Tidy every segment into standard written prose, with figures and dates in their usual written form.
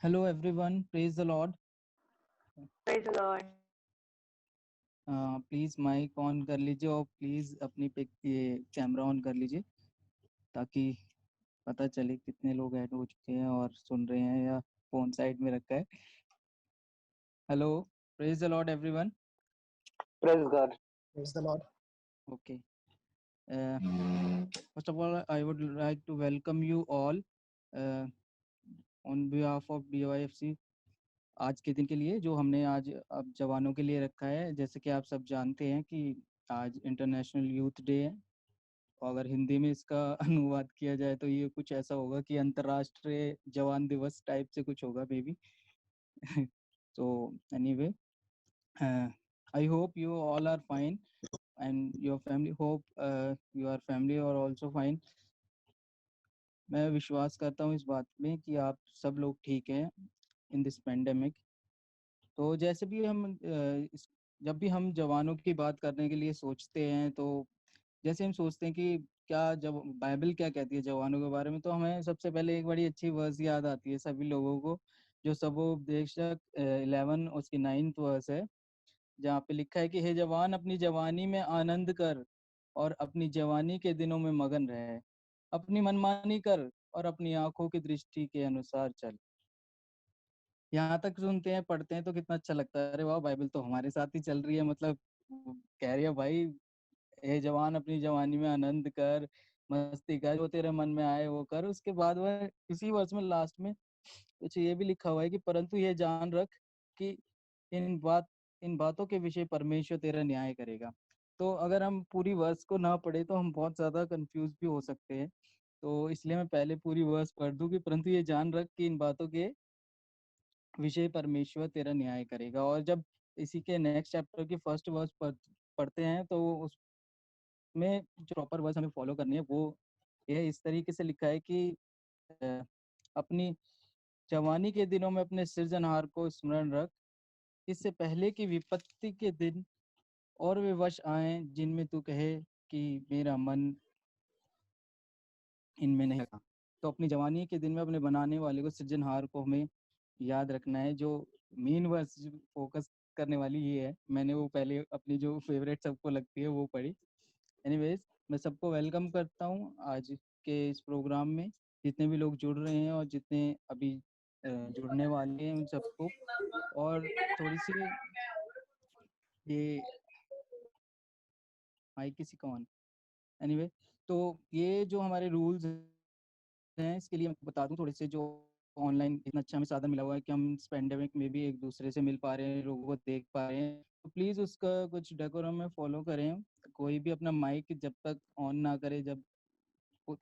Hello everyone, praise the Lord. Praise the Lord. Please mic on कर लीजिए और please अपनी पिक ये कैमरा ऑन कर लीजिए ताकि पता चले कितने लोग ऐड हो चुके हैं और सुन रहे हैं या फोन साइड में रखा है. Hello, praise the Lord everyone. Praise God. Praise the Lord. Okay, first of all I would like to welcome you all on behalf of BYFC आज के दिन के लिए जो हमने आज अब जवानों के लिए रखा है. जैसे कि आप सब जानते हैं कि आज इंटरनेशनल यूथ डे है. अगर हिंदी में इसका अनुवाद किया जाए तो ये कुछ ऐसा होगा कि अंतर्राष्ट्रीय जवान दिवस टाइप से कुछ होगा may be. So anyway, I hope you all are fine and your family hope your family are also fine. मैं विश्वास करता हूँ इस बात में कि आप सब लोग ठीक हैं इन दिस पेंडेमिक. तो जैसे भी हम जब भी हम जवानों की बात करने के लिए सोचते हैं तो जैसे हम सोचते हैं कि क्या जब बाइबल क्या कहती है जवानों के बारे में, तो हमें सबसे पहले एक बड़ी अच्छी वर्स याद आती है सभी लोगों को, जो सबोपदेशक 11 उसकी 9th वर्स है, जहाँ पे लिखा है कि हे जवान अपनी जवानी में आनंद कर और अपनी जवानी के दिनों में मगन रहे, अपनी मनमानी कर और अपनी आंखों की दृष्टि के अनुसार चल. यहाँ तक सुनते हैं पढ़ते हैं तो कितना अच्छा लगता है. अरे वाह, बाइबल तो हमारे साथ ही चल रही है. मतलब कह रही है भाई, हे जवान अपनी जवानी में आनंद कर, मस्ती कर, जो तेरे मन में आए वो कर. उसके बाद वह इसी वर्ष में लास्ट में कुछ ये भी लिखा हुआ है कि परंतु ये जान रख कि इन बातों के विषय परमेश्वर तेरा न्याय करेगा. तो अगर हम पूरी वर्स को ना पढ़े तो हम बहुत ज्यादा कंफ्यूज भी हो सकते हैं. तो इसलिए मैं पहले पूरी वर्स पढ़ दूं कि परंतु ये जान रख कि इन बातों के विषय परमेश्वर तेरा न्याय करेगा. और जब इसी के नेक्स्ट चैप्टर की फर्स्ट वर्स पढ़ते हैं तो उसमें जो प्रॉपर वर्स हमें फॉलो करनी है वो ये इस तरीके से लिखा है कि अ, अपनी जवानी के दिनों में अपने सृजनहार को स्मरण रख, इससे पहले कि विपत्ति के दिन और वे वश आए जिनमें तू कहे कि मेरा मन इनमें नहीं लगा. तो अपनी जवानी के दिन में अपने बनाने वाले को सृजनहार को हमें याद रखना है. जो मेन वर्स फोकस करने वाली ये है, मैंने वो पहले अपनी जो फेवरेट सबको लगती है वो पढ़ी. एनीवेज, मैं सबको वेलकम करता हूँ आज के इस प्रोग्राम में, जितने भी लोग जुड़ रहे हैं और जितने अभी जुड़ने वाले हैं उन सबको. और थोड़ी सी ये माइक किसी का ऑन. एनीवे, तो ये जो हमारे रूल्स हैं इसके लिए मैं बता दूं थोड़े से. जो ऑनलाइन इतना अच्छा हमें साधन मिला हुआ है कि हम इस पेंडेमिक में भी एक दूसरे से मिल पा रहे हैं, लोगों को देख पा रहे हैं, तो प्लीज़ उसका कुछ डेकोरम में फॉलो करें. कोई भी अपना माइक जब तक ऑन ना करे, जब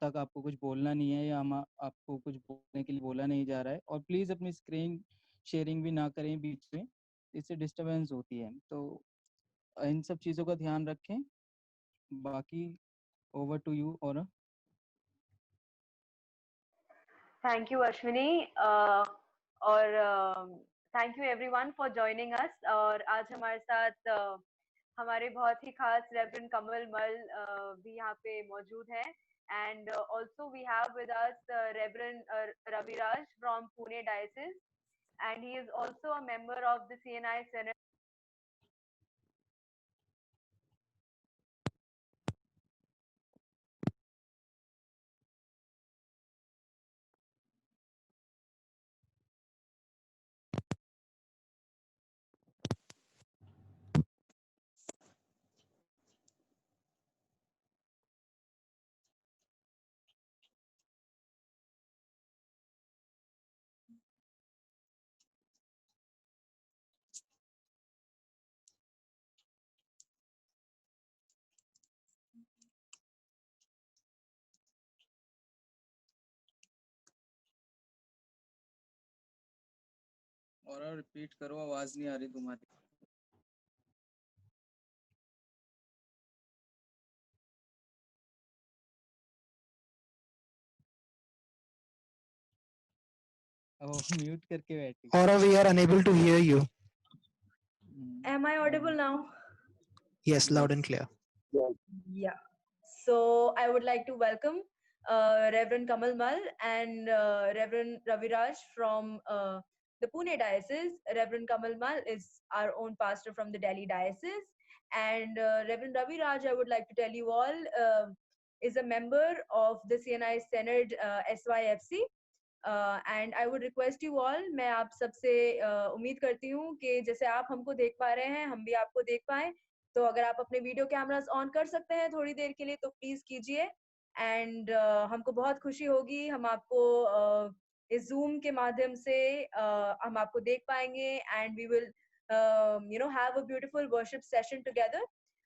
तक आपको कुछ बोलना नहीं है या हम आपको कुछ बोलने के लिए बोला नहीं जा रहा है. और प्लीज़ अपनी स्क्रीन शेयरिंग भी ना करें बीच में, इससे डिस्टरबेंस होती है. तो इन सब चीज़ों का ध्यान रखें. बाकी ओवर टू यू. और Thank you, Ashwini. और thank you everyone for joining us. और आज हमारे साथ हमारे बहुत ही खास रेवरेंड कमल मल भी यहाँ पे मौजूद हैं. And also we have with us Reverend Raviraj from Pune Diocese, and he is also a member of the CNI Senate. Repeat करो, आवाज़ नहीं आ रही तुम्हारी. अब म्यूट करके बैठी. Aura, we are unable to hear you. Am I audible now? Yes, loud and clear. Yeah. So I would like to welcome Reverend Kamal Mal and Reverend Raviraj from the Pune diocese. Reverend Kamal Mal is our own pastor from the Delhi diocese, and Reverend Raviraj, I would like to tell you all, is a member of the CNI Synod SYFC. And I would request you all, मैं आप सबसे उम्मीद करती हूँ कि जैसे आप हमको देख पा रहे हैं हम भी आपको देख पाए, तो अगर आप अपने वीडियो कैमरास ऑन कर सकते हैं थोड़ी देर के लिए तो प्लीज कीजिए। एंड हमको बहुत खुशी होगी, हम आपको इस जूम के माध्यम से हम आपको देख पाएंगे and we will have a beautiful worship session together.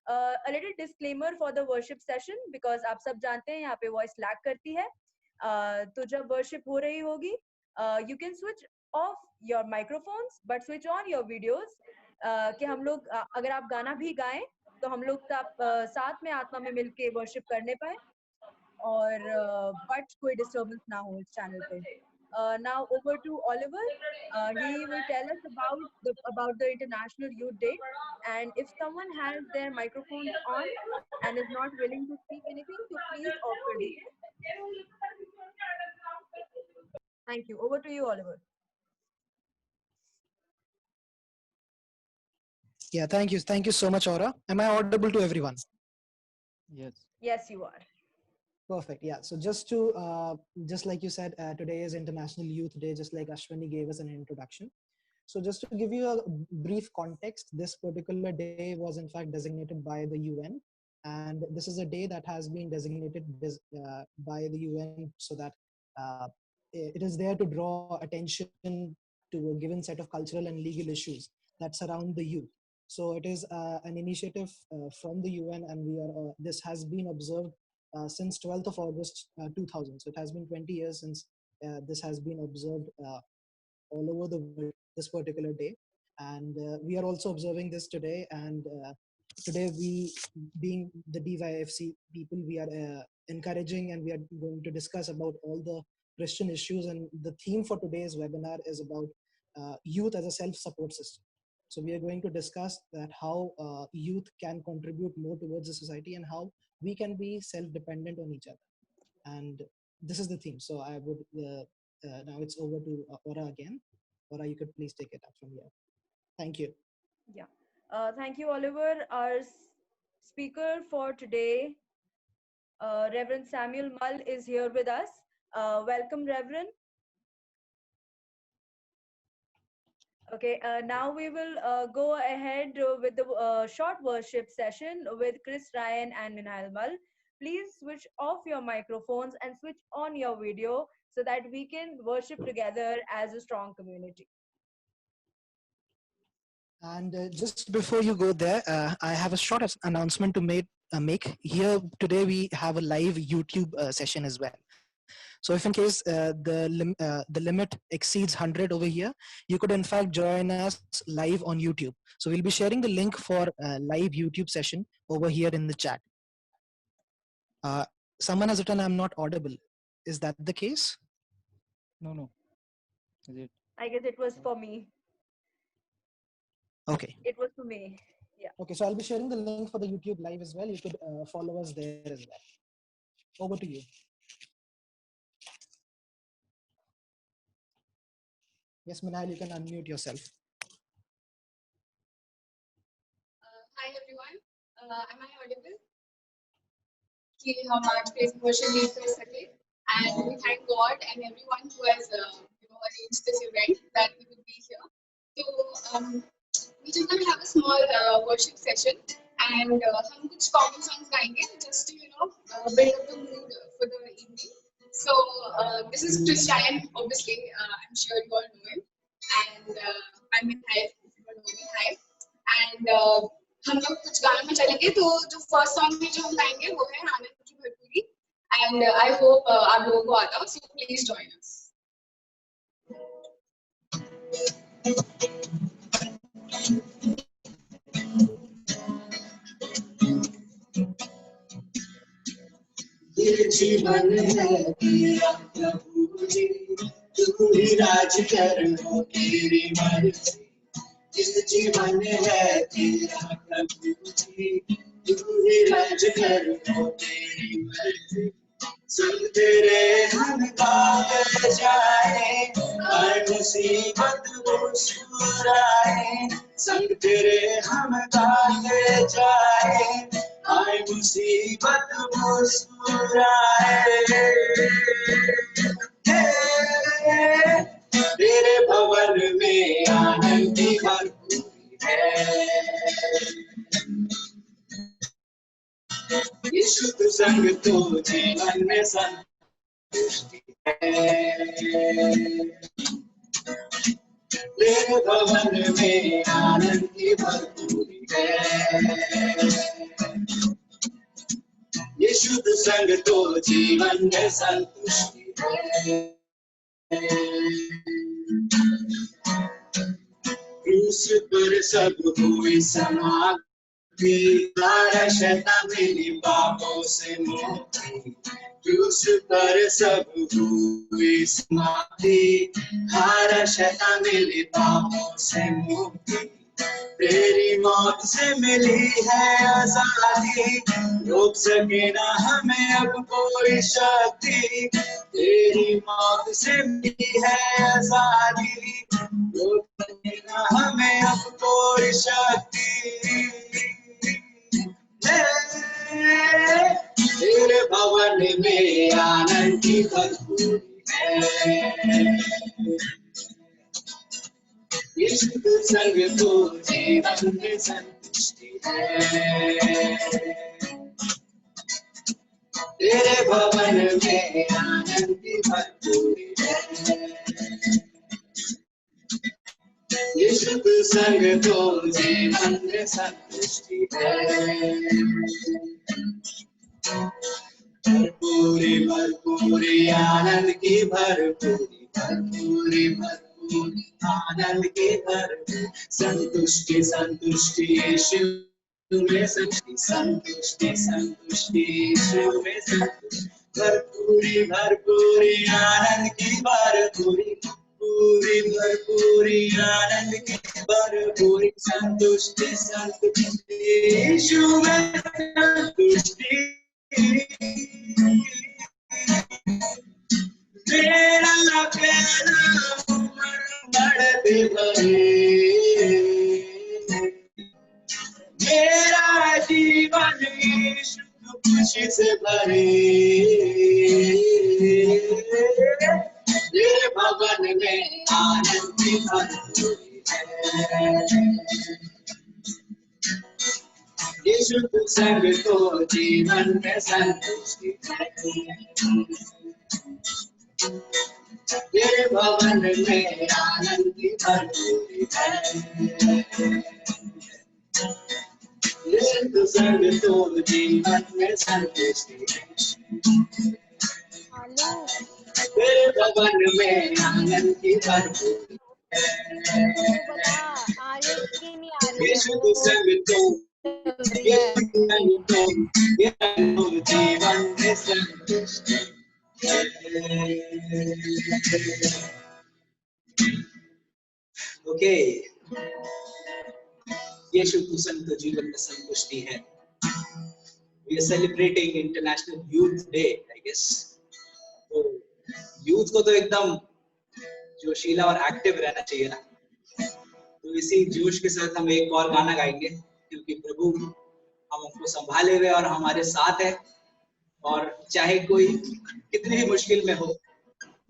A little disclaimer for the worship session, because आप सब जानते हैं यहाँ पे वॉइस लैग करती है। तो जब वर्शिप हो रही होगी you can switch off your microphones but switch on your videos, कि हम लोग अगर आप गाना भी गाएं तो हम लोग साथ में आत्मा में मिलके वर्शिप करने पाए और बट कोई डिस्टर्बेंस ना हो इस चैनल पे। Now over to Oliver. He will tell us about the International Youth Day, and if someone has their microphones on and is not willing to speak anything, so please offer it. Thank you. Over to you, Oliver. Yeah, thank you. Thank you so much, Aura. Am I audible to everyone? Yes. Yes, you are. Perfect. Yeah. So just like you said, today is International Youth Day, just like Ashwani gave us an introduction. So just to give you a brief context, this particular day was in fact designated by the UN. And this is a day that has been designated by the UN so that it is there to draw attention to a given set of cultural and legal issues that surround the youth. So it is an initiative from the UN, and this has been observed since 12th of August 2000. So it has been 20 years since this has been observed all over the world, this particular day. And we are also observing this today. And today, we, being the DYFC people, we are encouraging, and we are going to discuss about all the Christian issues. And the theme for today's webinar is about youth as a self-support system. So we are going to discuss that how youth can contribute more towards the society and how we can be self-dependent on each other. And this is the theme. So I would, now it's over to Aura again. Aura, you could please take it up from here. Thank you. Yeah. Thank you, Oliver. Our speaker for today, Reverend Samuel Mull, is here with us. Welcome, Reverend. Okay, now we will go ahead with the short worship session with Chris Ryan and Minhail Mull. Please switch off your microphones and switch on your video so that we can worship together as a strong community. And just before you go there, I have a short announcement to make. Here today we have a live YouTube session as well. So if in case the limit exceeds 100 over here, you could in fact join us live on YouTube. So we'll be sharing the link for live YouTube session over here in the chat. Someone has written, I'm not audible. Is that the case? No. Is it? I guess it was for me. Okay. It was for me. Yeah. Okay, so I'll be sharing the link for the YouTube live as well. You could follow us there as well. Over to you. Yes, Minhail, you can unmute yourself. Hi everyone. Am I audible? कि हम आज praise and worship lead कर सके, and we thank God and everyone who has arranged this event that we will be here. So we just gonna have a small worship session, and हम कुछ common songs गाएंगे just to build up the mood for the evening. So this is Chris Ryan, obviously. I'm sure you all know him, and I'm Minhail, if you don't know me. Hi. And हम लोग कुछ गानों में चलेंगे, तो जो first song में जो हम गाएंगे वो है आनंद की भरपूरी, एंड आई होप आप लोगों को आता हो, सो प्लीज जॉइन अस. ये जीवन है तेरा प्रभु जी, तू ही राज करो तेरी मर्जी. ये जीवन है तेरा प्रभु जी, तू ही राज करो तेरी मर्जी. संग तेरे हम गाते जाए, हर मुसीबत मुस्कुराए, संग तेरे हम गाते जाए, हर मुसीबत मुस्कुराए। तेरे भवन में आनंद की भरपूरी है, यीशु तू संग तो जीवन में संतुष्टि है। तेरे भवन में आनंद की भरपूरी है, यीशु तू संग तो जीवन में संतुष्टि है। क्रूस पर सब हुई समाप्ति, शता मिली पापों से मुक्ति। क्रूस पर सब हुई समाप्ति, शता मिली पापों से मुक्ति। तेरी मौत से मिली है आजादी, रोक सके ना हमें अब कोई शक्ति। तेरी मौत से मिली है आजादी, रोक सके ना हमें अब कोई शक्ति। तेरे भवन में आनंद की भरपूरी है, यीशु तू संग तो जीवन में संतुष्टि है। तेरे भवन में आनंद की भरपूरी है, यीशु तू संग तो जीवन में संतुष्टि है। भरपूरी भरपूरी आनंद की भरपूरी, भरपूरी भरपूरी आनंद की भरपूरी। संतुष्टि संतुष्टि यीशु में संतुष्टि, संतुष्टि संतुष्टि यीशु में संतुष्टि। भरपूरी भरपूरी आनंद की भरपूरी, पूरी भरपूरी आनंद की भरपूरी। संतुष्टि संतुष्टि यीशु में संतुष्टि। मेरा प्यारा बढ़ते भरे, मेरा जीवन यीशु खुशी से भरे। तेरे भवन में आनंद की भरपूरी है, यीशु तू संग तो जीवन में संतुष्टि है। तेरे भवन में आनंद की भरपूरी है, यीशु तू संग तो जीवन में संतुष्टि है। तेरे भवन में आनंद की भरपूरी है, यीशु तू संग तो जीवन में संतुष्टि है। ओके, यीशु तू संग तो जीवन में संतुष्टि है। We are celebrating International Youth Day, I guess. तो यूथ को तो एकदम जोशीला और एक्टिव रहना चाहिए ना, तो इसी जोश के साथ हम एक और गाना गाएंगे, क्योंकि प्रभु हम उनको संभाले हुए और हमारे साथ है, और चाहे कोई कितनी भी मुश्किल में हो,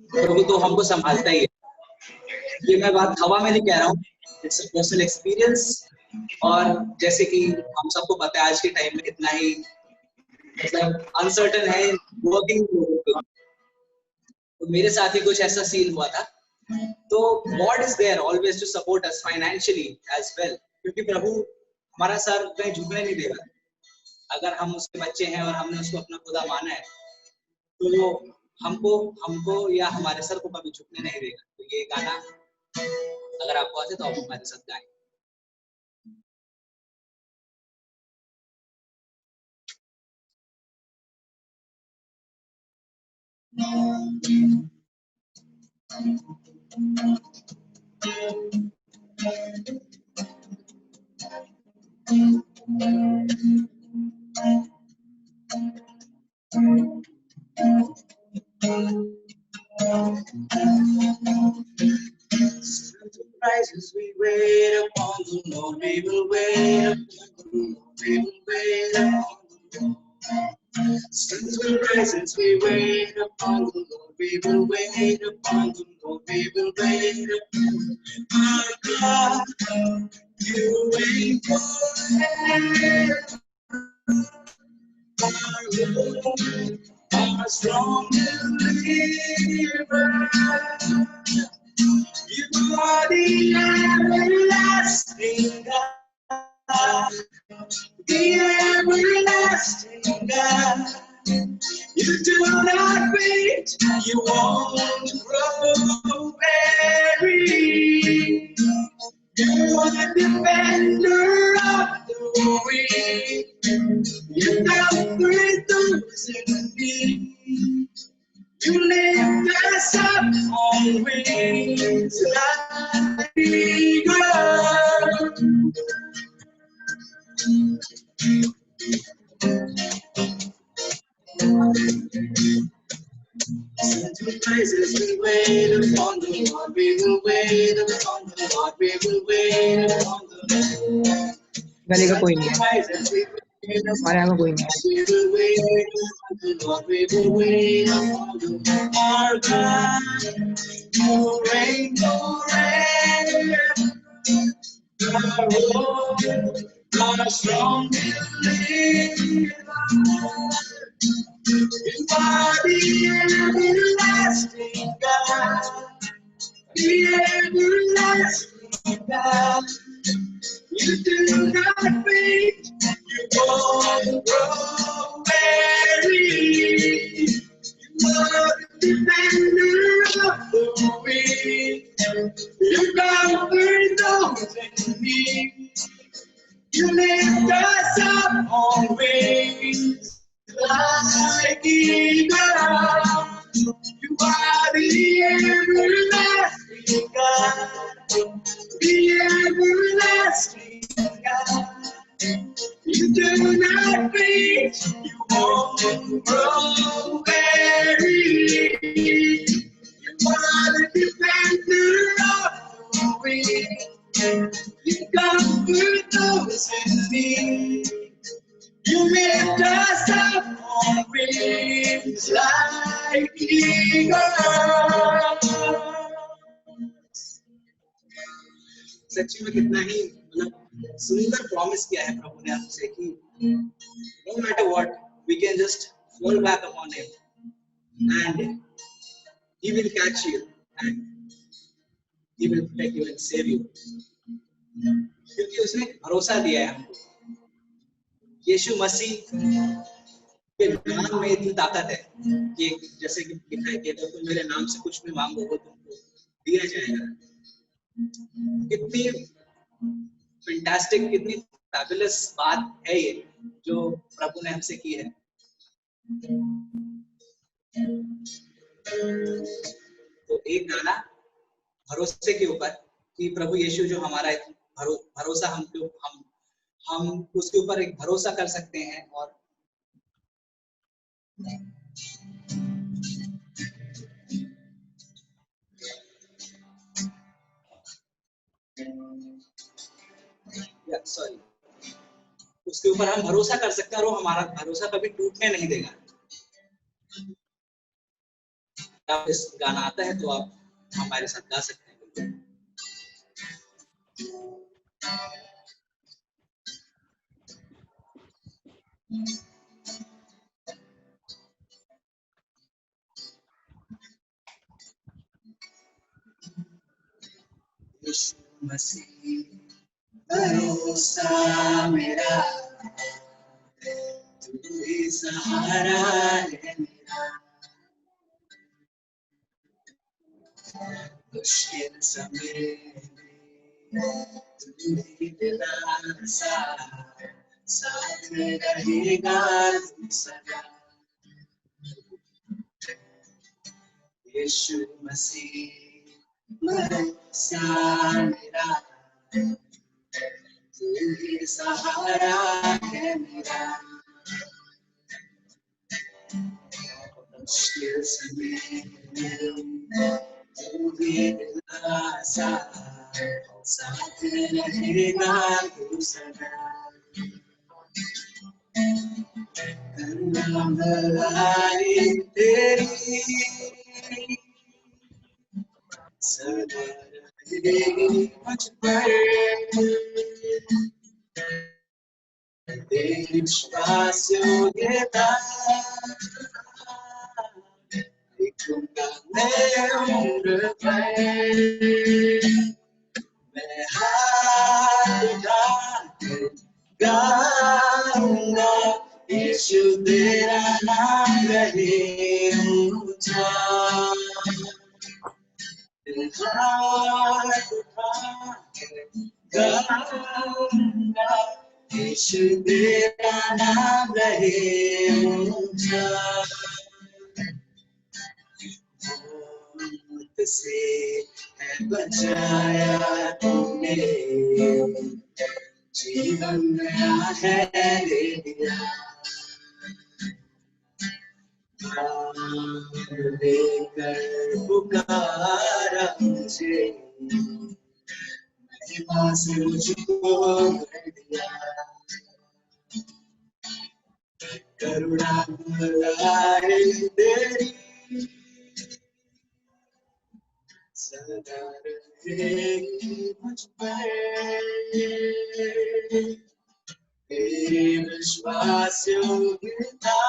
प्रभु तो हमको संभालता ही है। ये मैं बात हवा में नहीं कह रहा हूँ, इट्स अ पर्सनल एक्सपीरियंस। और जैसे कि हम सबको पता है आज के टाइम में कितना ही मतलब अनसर्टन है वर्किंग लोगों को, तो मेरे साथ ही कुछ ऐसा सीन हुआ था। तो God is there always to support us financially as well, क्योंकि प्रभु हमारा सर कहीं झुकने नहीं देगा। अगर हम उसके बच्चे हैं और हमने उसको अपना खुदा माना है, तो वो हमको या हमारे सर को कभी झुकने नहीं देगा। तो ये गाना अगर आपको आते तो आप हमारे साथ गाएं। we will wait upon the Lord, we will wait upon the Lord. Since we rise as we wait upon the Lord, we will wait upon the Lord, we will wait upon our God. You reign forever, our Lord, our strong deliverer. You are the everlasting God, the everlasting God. You do not wait, you won't grow weary. You are the defender of the weak. You comfort those in need. You lift us up on wings like eagles. Send your praises, we wait upon the Lord, we will wait upon the Lord, we will wait upon the Lord. गले का कोई नहीं है, हमारे यहाँ कोई नहीं है. We will wait upon the Lord, we will wait upon the Lord. Our God, you reign forever. Our Lord, our strong deliverer. You are the everlasting God, the everlasting God. You do not fade, you won't grow weary. You are the defender of the weak. You comfort those in need. You lift us up on wings like eagles. You are the everlasting God, the everlasting God. You do not fade, you won't grow weary. You are the defender of the weak. You comfort those in need. You lift us up on wings like eagles. सच्ची में कितना ही मतलब सुंदर promise किया है प्रभु ने आपसे कि no matter what we can just fall back upon him and he will catch you and he will protect you and save you. क्योंकि उसने भरोसा दिया है हमको. यीशु मसीह के नाम में इतनी ताकत है कि जैसे कि लिखा है कि अगर तुम मेरे नाम से कुछ भी मांगो वो तुमको दिया जाएगा. कितनी फैंटास्टिक, कितनी फैबुलस बात है ये जो प्रभु ने हमसे की है. तो एक गाना भरोसे के ऊपर कि प्रभु यीशु जो हमारा भरोसा हम उसके ऊपर एक भरोसा कर सकते हैं. और सॉरी उसके ऊपर हम भरोसा कर सकते हैं और वो हमारा भरोसा कभी टूटने नहीं देगा. आप इस गाना आता है तो आप हमारे साथ गा सकते हैं. यीशु मसीह भरोसा मेरा, तू ही सहारा है मेरा. मुश्किल समय तू ही दिलासा, साथ में रहेगा तू सदा. यीशु मसीह भरोसा मेरा, तू ही सहारा है मेरा. मुश्किल समय तू ही दिलासा, साथ रहेगा तू सदा। करना भलाई तेरी सदा रहेगी मुझ पर, तेरी विश्वास योग्यता देखूंगा मैं उम्र भर। मैं हाथ उठाकर गाऊंगा यीशु तेरा नाम रहे ऊंचा। हाथ उठाकर गाऊंगा यीशु तेरा नाम रहे ऊंचा। मौत से है बचाया तूने, जीवन नया है दे दिया। देकर पुकारा मुझे, महिमा से मुझको भर दिया। करुणा भलाई तेरी सदा रहेगी मुझ पर, तेरी विश्वास योग्यता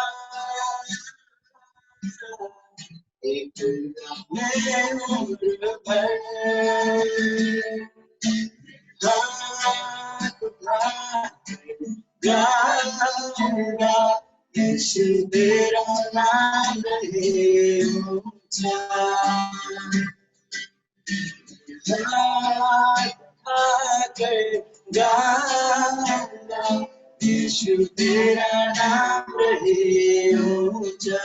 देखूंगा मैं उम्र भर। हाथ उठाकर गाऊंगा यीशु तेरा नाम रहे ऊंचा। हाथ उठाकर गाऊंगा यीशु तेरा नाम रहे ऊंचा।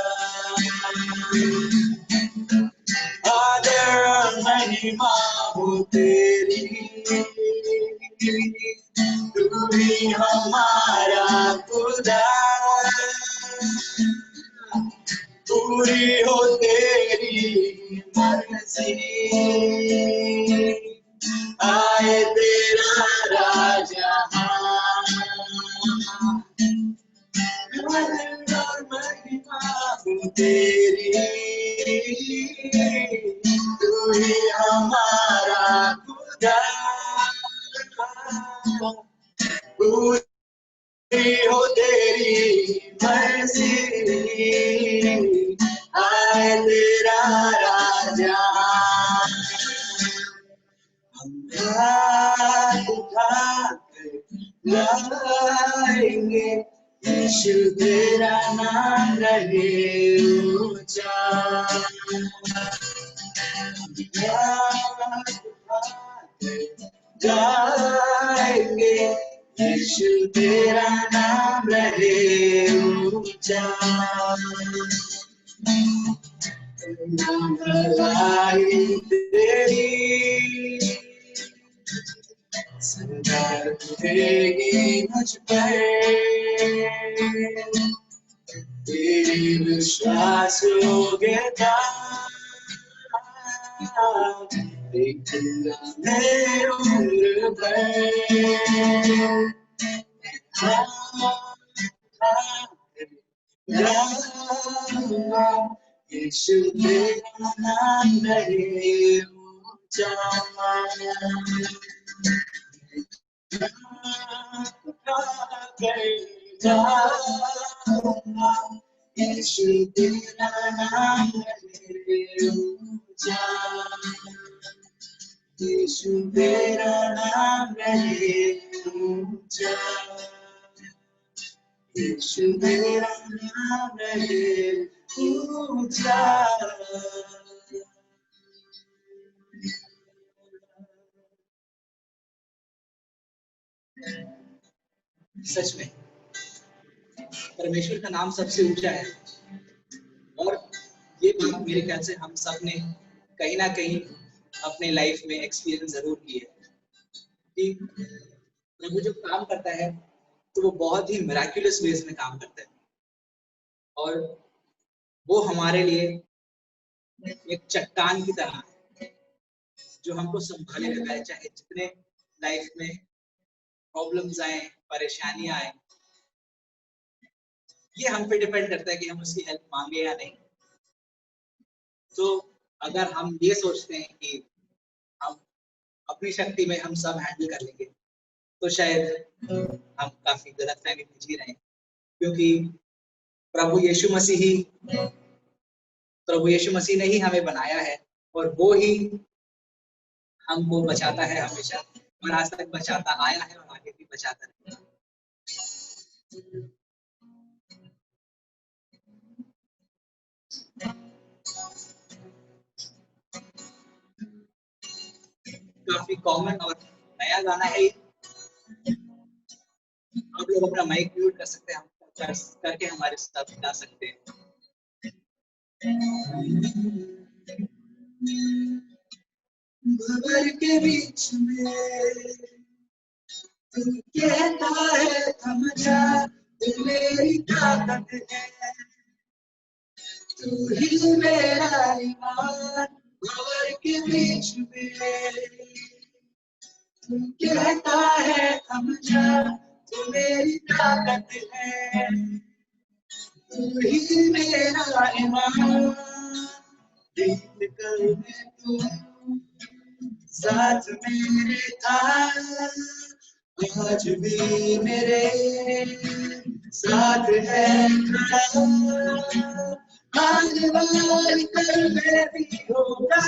आदर महिमा हो तेरी, तू ही हमारा खुदा। पूरी हो तेरी मर्जी, आए तेरा राजा। महिमा हो तेरी, तू ही हमारा खुदा। पूरी हो तेरी मर्जी, आए तेरा राजा। हम हाथ उठाकर गाएंगे यीशु तेरा नाम रहे ऊंचा। गाएंगे यीशु तेरा नाम रहे ऊंचा। नाम भलाई तेरी सदा रहेगी मुझ पर, तेरी विश्वास योग्यता देखूंगा मैं उम्र भर। गाऊंगा यीशु तेरा नाम रहे ऊंचा। गाऊंगा यीशु तेरा नाम रहे ऊंचा। यीशु तेरा नाम रहे ऊंचा। यीशु तेरा नाम रहे ऊंचा। सच में परमेश्वर का नाम सबसे ऊंचा है, और ये बात मेरे ख्याल से हम सब ने कहीं ना कहीं अपने लाइफ में एक्सपीरियंस जरूर की है कि प्रभु जब काम करता है तो वो बहुत ही मिराक्युलस वेज में काम करता है, और वो हमारे लिए एक चट्टान की तरह है। जो हमको संभाले रखा है, चाहे जितने लाइफ में प्रॉब्लम्स आए, परेशानियां आए, ये हम पे डिपेंड करता है कि हम उसकी हेल्प मांगे या नहीं। तो अगर हम ये सोचते हैं कि हम अपनी शक्ति में हम सब हैंडल कर लेंगे, तो शायद हम काफी गलतफहमी में जी रहे हैं, क्योंकि प्रभु यीशु मसीह ने ही हमें बनाया है और वो ही हमको बचाता है हमेशा, और आज तक बचाता आया है और आगे भी बचाता रहेगा। काफी कॉमन और नया गाना है ये। आप लोग अपना माइक म्यूट कर सकते हैं, करके हमारे साथ गा सकते हैं। भंवर के बीच में तू कहता है थम जा, तू मेरी ताकत है, तू ही मेरा ईमान। भंवर के बीच में तू कहता है थम जा, तू मेरी ताकत है, तू ही मेरा ईमान। बीत कर में तू साथ मेरे था, आज भी मेरे साथ है खड़ा। आने वाली कल में भी होगा,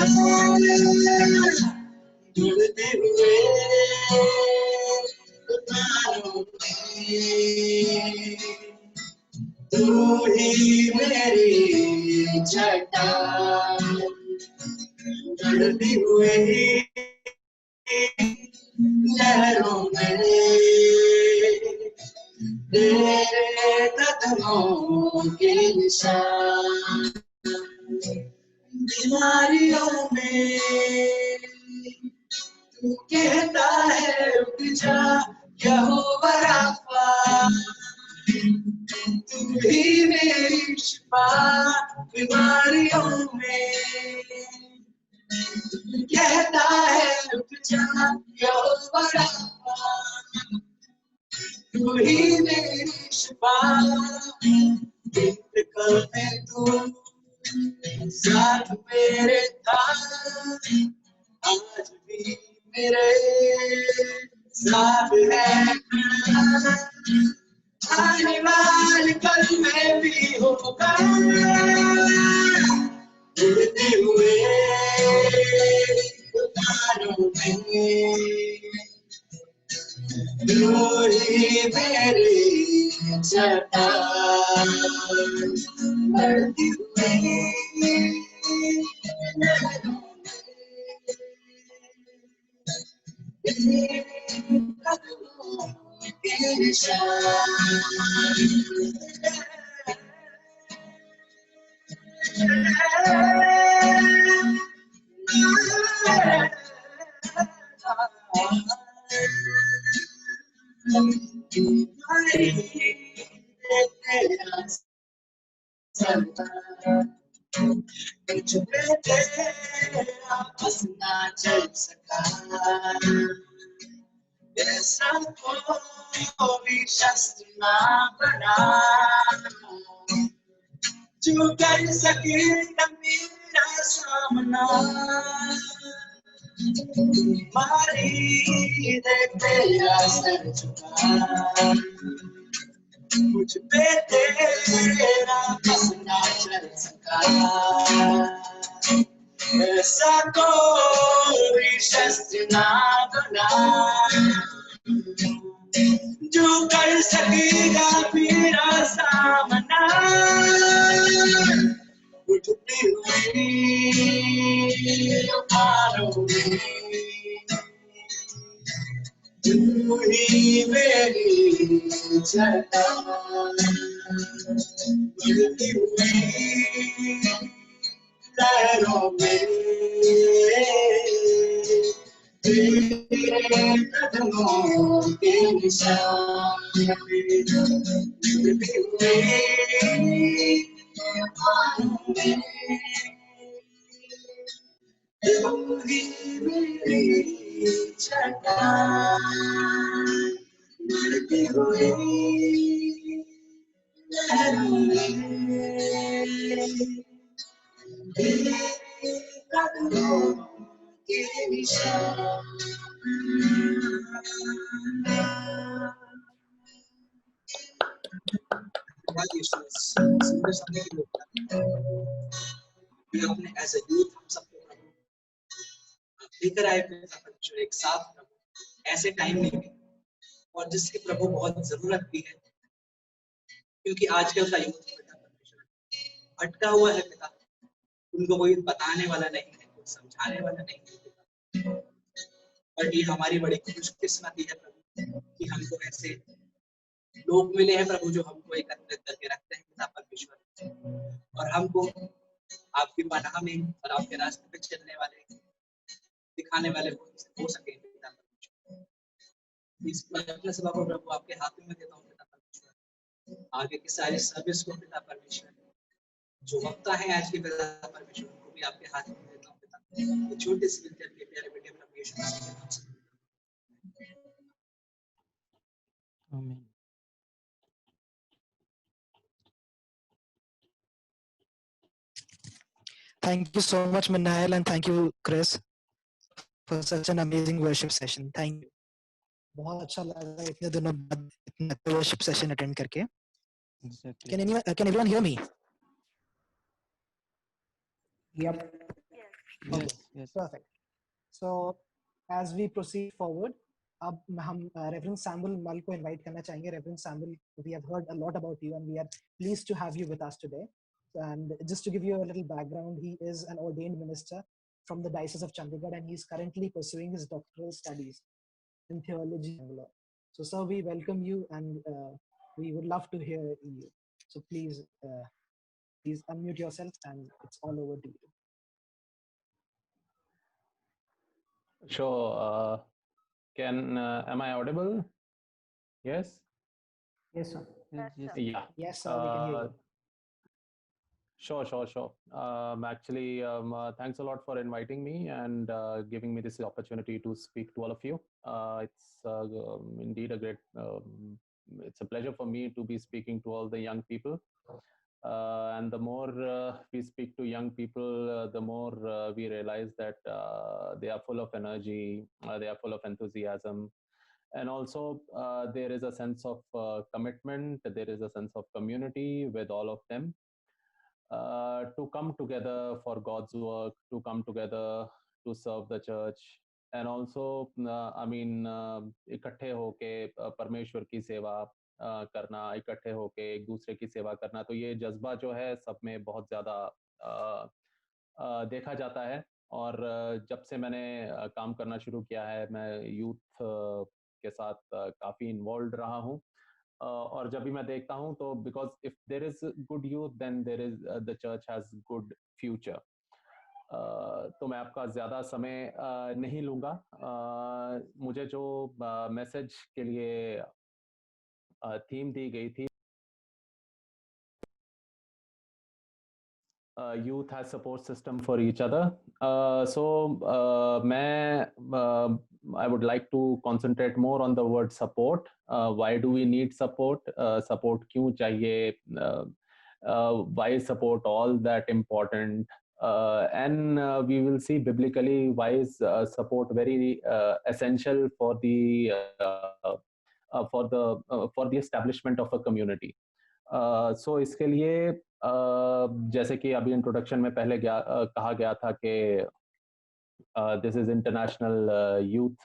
जुड़ते हुए तूफानों में तू ही मेरी चट्टान। जुड़ते हुए लहरों में तेरे कदमों के निशान। बीमारियों में तू कहता है रुक जा, यहोवा राफा, तू ही मेरी शिफा। बीमारियों में कहता है रुक जा, यहोवा राफा, तू ही मेरी शिफा। कल में तू साथ मेरे था, आज भी मेरे साथ है। आने वाली कल में भी होगा, उड़ते हुए तूफानों में तू ही मेरी चट्टान। बढ़ती हुई लहरों में कदमों के निशान। कुछ पे तेरा बस ना चल सका, ऐसा कोई शस्त्र ना बना जो कर सके मेरा सामना। मारी दे तेरा सर झुका, मुझ पे तेरा बस ना चल सका, ऐसा कोई शस्त्र ना बना जो कर सकेगा मेरा सामना। उठती हुई तूफानों में तू ही मेरी चट्टान। बढ़ती हुई लहरों में तेरे कदमों के निशान। बढ़ती हुई तूफानों में तू ही मेरी चट्टान बढ़ती हुई लहरों में कदमों के निशान। आपने एज ए यूथ हम सबको लेकर आए परमेश्वर एक साथ प्रभु ऐसे टाइम में भी, और जिसकी प्रभु बहुत जरूरत भी है, क्योंकि आजकल का यूथ परमेश्वर भटका हुआ है पिता। उनको कोई बताने वाला नहीं है, कोई समझाने वाला नहीं है, बट ये हमारी बड़ी खुशकिस्मती है प्रभु कि हमको ऐसे लोग मिले हैं प्रभु जो हमको एकत्रित करके रखते हैं पिता परमेश्वर, और हमको आपकी पनाह में और आपके रास्ते पे चलने वाले दिखाने वाले हो सके पिता परमेश्वर। इस प्रार्थना सभा को प्रभु आपके हाथों में देता हूँ पिता परमेश्वर, आगे की सारी सर्विस को पिता परमेश्वर, जो वक्ता है आज के पिता परमेश्वर को भी आपके हाथ में देता हूँ पिता। ये छोटे से विनती आपके प्यारे बेटे प्रभु यीशु मसीह के नाम से। आमीन। Thank you so much, Minnael, and thank you, Chris, for such an amazing worship session. Thank you. बहुत अच्छा लगा इतने दिनों बाद इतना worship session attend करके. Exactly. Can everyone hear me? Yep. Yes. Yes, yes. Perfect. So as we proceed forward, अब हम Reverend Samuel Mal को invite करना चाहेंगे. Reverend Samuel, we have heard a lot about you and we are pleased to have you with us today. And just to give you a little background, he is an ordained minister from the Diocese of Chandigarh and he is currently pursuing his doctoral studies in theology and law. So sir, we welcome you and we would love to hear you. So please unmute yourself and it's all over to you. Sure. Am I audible? Yes? Yes, sir. Yes, yes. Yeah. Yes, sir, we can hear you. Sure. Actually, thanks a lot for inviting me and giving me this opportunity to speak to all of you. It's indeed a great, it's a pleasure for me to be speaking to all the young people. And the more we speak to young people, the more we realize that they are full of energy, they are full of enthusiasm. And also, there is a sense of commitment, there is a sense of community with all of them. To come together for God's work, to come together to serve the church, and also, इकट्ठे होके परमेश्वर की सेवा करना, इकट्ठे होके एक दूसरे की सेवा करना, तो ये जज्बा जो है सब में बहुत ज़्यादा देखा जाता है। और जब से मैंने काम करना शुरू किया है, मैं यूथ के साथ काफ़ी इन्वॉल्व रहा हूँ। और जब भी मैं देखता हूँ तो because if there is good youth then there is the church has good future. तो मैं आपका ज़्यादा समय नहीं लूँगा। मुझे जो मैसेज के लिए थीम दी गई थी, youth has support system for each other. I would like to concentrate more on the word support. Why do we need support? Support क्यों चाहिए? Why is support all that important? And we will see biblically why is support very essential for the establishment of a community. So इसके लिए जैसे कि अभी introduction में पहले कहा गया था कि this is international youth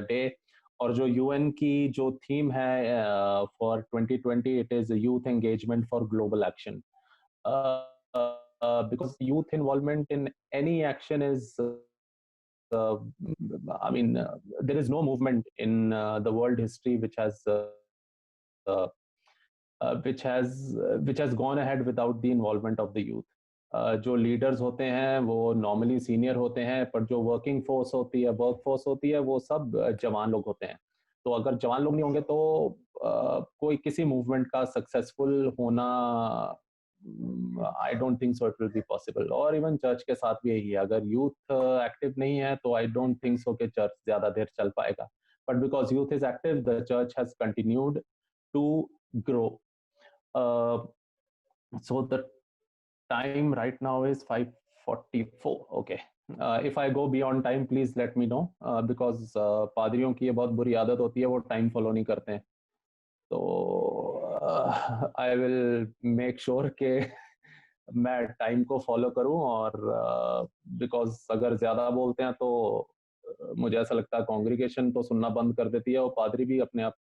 day, और जो यूएन की जो थीम है for 2020, it is youth engagement for global action, because youth involvement in any action is there is no movement in the world history which has gone ahead without the involvement of the youth. जो leaders होते हैं वो normally senior होते हैं, पर जो working force होती है, वर्क फोर्स होती है, वो सब जवान लोग होते हैं। तो अगर जवान लोग नहीं होंगे तो कोई किसी मूवमेंट का सक्सेसफुल होना I don't think so it will be possible. और इवन चर्च के साथ भी यही है, अगर यूथ एक्टिव नहीं है तो आई डोंट थिंक सो कि चर्च ज्यादा देर चल पाएगा। But because youth is active, the church has continued to grow. So the time right now is 5:44. Okay. If I go beyond time, please let me know, because पादरियों की ये बहुत बुरी आदत होती है, वो टाइम फॉलो नहीं करते हैं। तो आई विल मेक श्योर कि मैं टाइम को फॉलो करूं, और बिकॉज अगर ज्यादा बोलते हैं तो मुझे ऐसा लगता है कॉन्ग्रीगेशन तो सुनना बंद कर देती है, और पादरी भी अपने आप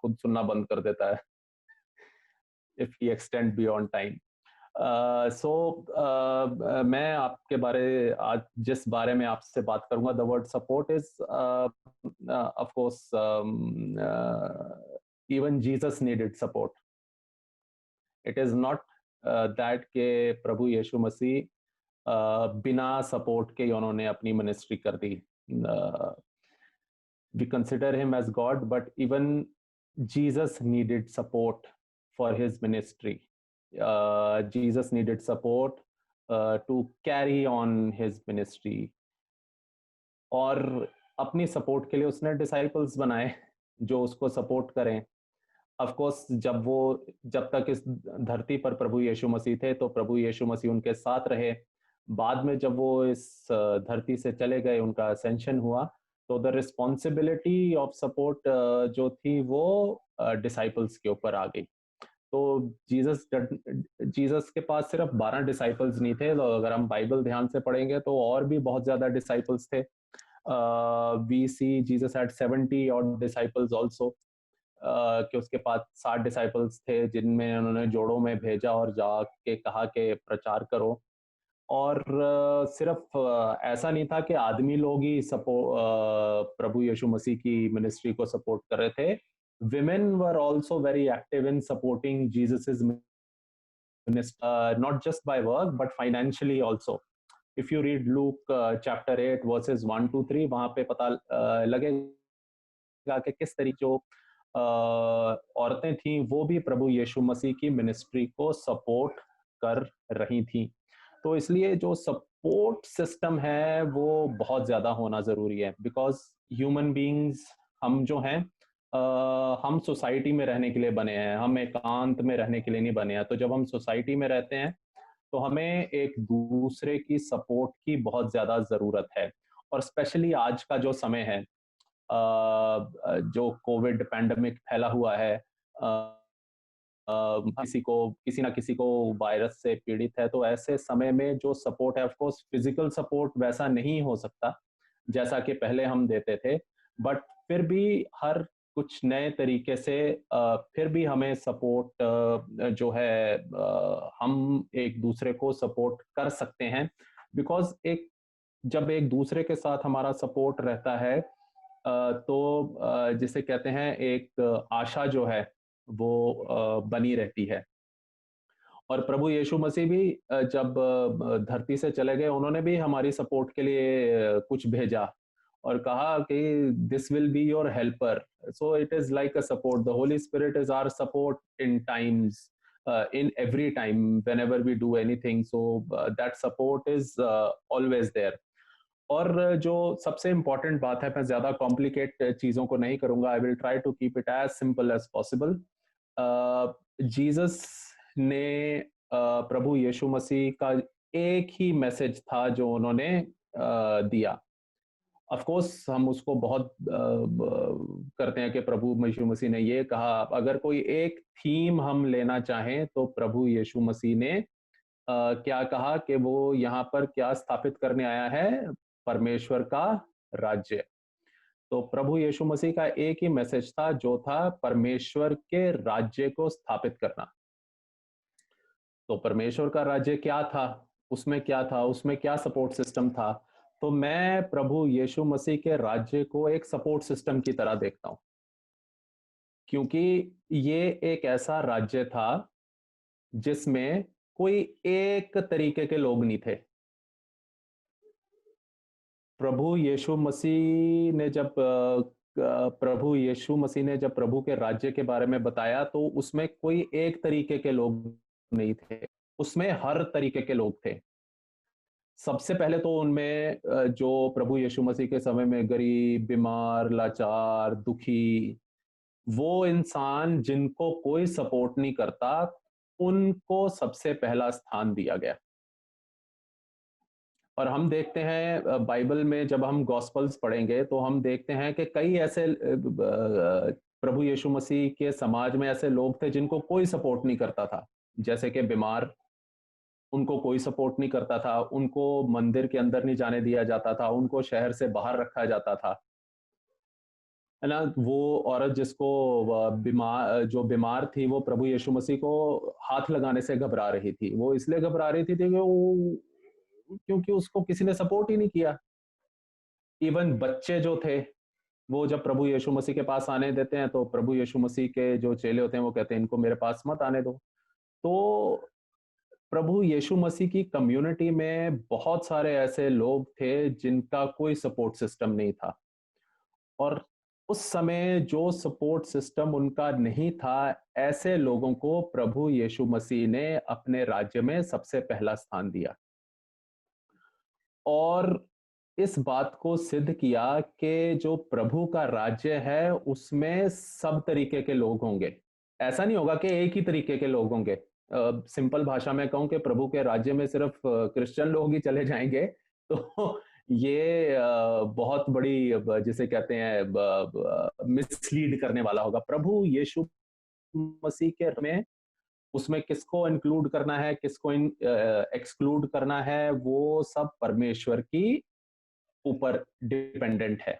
खुद सुनना बंद कर देता है if he extend beyond time. So मैं आपके बारे आज जिस बारे में आपसे बात करूंगा, the word support is of course even Jesus needed support. It is not that के प्रभु यीशु मसीह बिना सपोर्ट के उन्होंने अपनी मिनिस्ट्री कर दी। We consider him as God, but even Jesus needed support for his ministry. Jesus needed support to carry on his ministry, और अपनी support के लिए उसने डिसाइपल्स बनाए जो उसको सपोर्ट करें। ऑफ कोर्स जब तक इस धरती पर प्रभु यीशु मसीह थे तो प्रभु यीशु मसीह उनके साथ रहे। बाद में जब वो इस धरती से चले गए, उनका असेंशन हुआ, तो द रिस्पॉन्सिबिलिटी ऑफ सपोर्ट जो थी वो डिसाइपल्स के ऊपर आ गई। तो जीसस के पास सिर्फ 12 डिसाइपल्स नहीं थे, तो अगर हम बाइबल ध्यान से पढ़ेंगे तो और भी बहुत ज्यादा डिसाइपल्स थे। वी सी जीसस हैड 70 और डिसाइपल्स आल्सो, कि उसके पास 60 डिसाइपल्स थे जिनमें उन्होंने जोड़ों में भेजा और जाके कहा कि प्रचार करो। और सिर्फ ऐसा नहीं था कि आदमी लोग ही प्रभु यीशु मसीह की मिनिस्ट्री को सपोर्ट कर रहे थे। Women were also very active in supporting Jesus's ministry, not just by work but financially also. If you read Luke chapter 8 verses 1 to 3, वहाँ पे पता लगेगा कि किस तरीके जो औरतें थीं वो भी प्रभु यीशु मसीह की मिनिस्ट्री को सपोर्ट कर रही थीं। तो इसलिए जो सपोर्ट सिस्टम है वो बहुत ज्यादा होना जरूरी है, बिकॉज ह्यूमन बीइंग्स हम जो हैं, हम सोसाइटी में रहने के लिए बने हैं, हम एकांत में रहने के लिए नहीं बने हैं। तो जब हम सोसाइटी में रहते हैं तो हमें एक दूसरे की सपोर्ट की बहुत ज्यादा जरूरत है। और स्पेशली आज का जो समय है, जो कोविड पैंडेमिक फैला हुआ है, किसी ना किसी को वायरस से पीड़ित है, तो ऐसे समय में जो सपोर्ट है, ऑफ कोर्स फिजिकल सपोर्ट वैसा नहीं हो सकता जैसा कि पहले हम देते थे, बट फिर भी हर कुछ नए तरीके से फिर भी हमें सपोर्ट जो है हम एक दूसरे को सपोर्ट कर सकते हैं। बिकॉज जब एक दूसरे के साथ हमारा सपोर्ट रहता है तो जिसे कहते हैं एक आशा जो है वो बनी रहती है। और प्रभु यीशु मसीह भी जब धरती से चले गए, उन्होंने भी हमारी सपोर्ट के लिए कुछ भेजा और कहा कि this will be your helper. So it is like a support. The Holy Spirit is our support in times, in every time whenever we do anything, so that support is always there. और जो सबसे important बात है, मैं ज्यादा complicate चीजों को नहीं करूंगा, I will try to keep it as simple as possible. Jesus ने प्रभु यीशु मसीह का एक ही मैसेज था जो उन्होंने दिया। ऑफ कोर्स हम उसको बहुत करते हैं कि प्रभु यीशु मसीह ने ये कहा। अगर कोई एक थीम हम लेना चाहें तो प्रभु यीशु मसीह ने क्या कहा कि वो यहाँ पर क्या स्थापित करने आया है, परमेश्वर का राज्य। तो प्रभु यीशु मसीह का एक ही मैसेज था जो था परमेश्वर के राज्य को स्थापित करना। तो परमेश्वर का राज्य क्या था, उसमें क्या था, उसमें क्या सपोर्ट सिस्टम था। तो मैं प्रभु यीशु मसीह के राज्य को एक सपोर्ट सिस्टम की तरह देखता हूं, क्योंकि ये एक ऐसा राज्य था जिसमें कोई एक तरीके के लोग नहीं थे। प्रभु यीशु मसीह ने जब प्रभु के राज्य के बारे में बताया तो उसमें कोई एक तरीके के लोग नहीं थे। उसमें हर तरीके के लोग थे। सबसे पहले तो उनमें जो प्रभु यीशु मसीह के समय में गरीब, बीमार, लाचार, दुखी, वो इंसान जिनको कोई सपोर्ट नहीं करता, उनको सबसे पहला स्थान दिया गया। और हम देखते हैं बाइबल में जब हम गॉस्पल्स पढ़ेंगे तो हम देखते हैं कि कई ऐसे प्रभु यीशु मसीह के समाज में ऐसे लोग थे जिनको कोई सपोर्ट नहीं करता था, जैसे कि बीमार, उनको कोई सपोर्ट नहीं करता था, उनको मंदिर के अंदर नहीं जाने दिया जाता था, उनको शहर से बाहर रखा जाता था, है ना। वो औरत जिसको जो बीमार थी, वो प्रभु यीशु मसीह को हाथ लगाने से घबरा रही थी। वो इसलिए घबरा रही थी कि वो क्योंकि उसको किसी ने सपोर्ट ही नहीं किया। इवन बच्चे जो थे, वो जब प्रभु यीशु मसीह के पास आने देते हैं तो प्रभु यीशु मसीह के जो चेले होते हैं वो कहते हैं इनको मेरे पास मत आने दो। तो प्रभु यीशु मसीह की कम्युनिटी में बहुत सारे ऐसे लोग थे जिनका कोई सपोर्ट सिस्टम नहीं था, और उस समय जो सपोर्ट सिस्टम उनका नहीं था, ऐसे लोगों को प्रभु यीशु मसीह ने अपने राज्य में सबसे पहला स्थान दिया और इस बात को सिद्ध किया कि जो प्रभु का राज्य है उसमें सब तरीके के लोग होंगे। ऐसा नहीं होगा कि एक ही तरीके के लोग होंगे। सिंपल भाषा में कहूं कि प्रभु के राज्य में सिर्फ क्रिश्चियन लोग ही चले जाएंगे तो ये बहुत बड़ी, जिसे कहते हैं, मिसलीड करने वाला होगा। प्रभु यीशु मसीह के में उसमें किसको इंक्लूड करना है, किसको एक्सक्लूड करना है, वो सब परमेश्वर की ऊपर डिपेंडेंट है।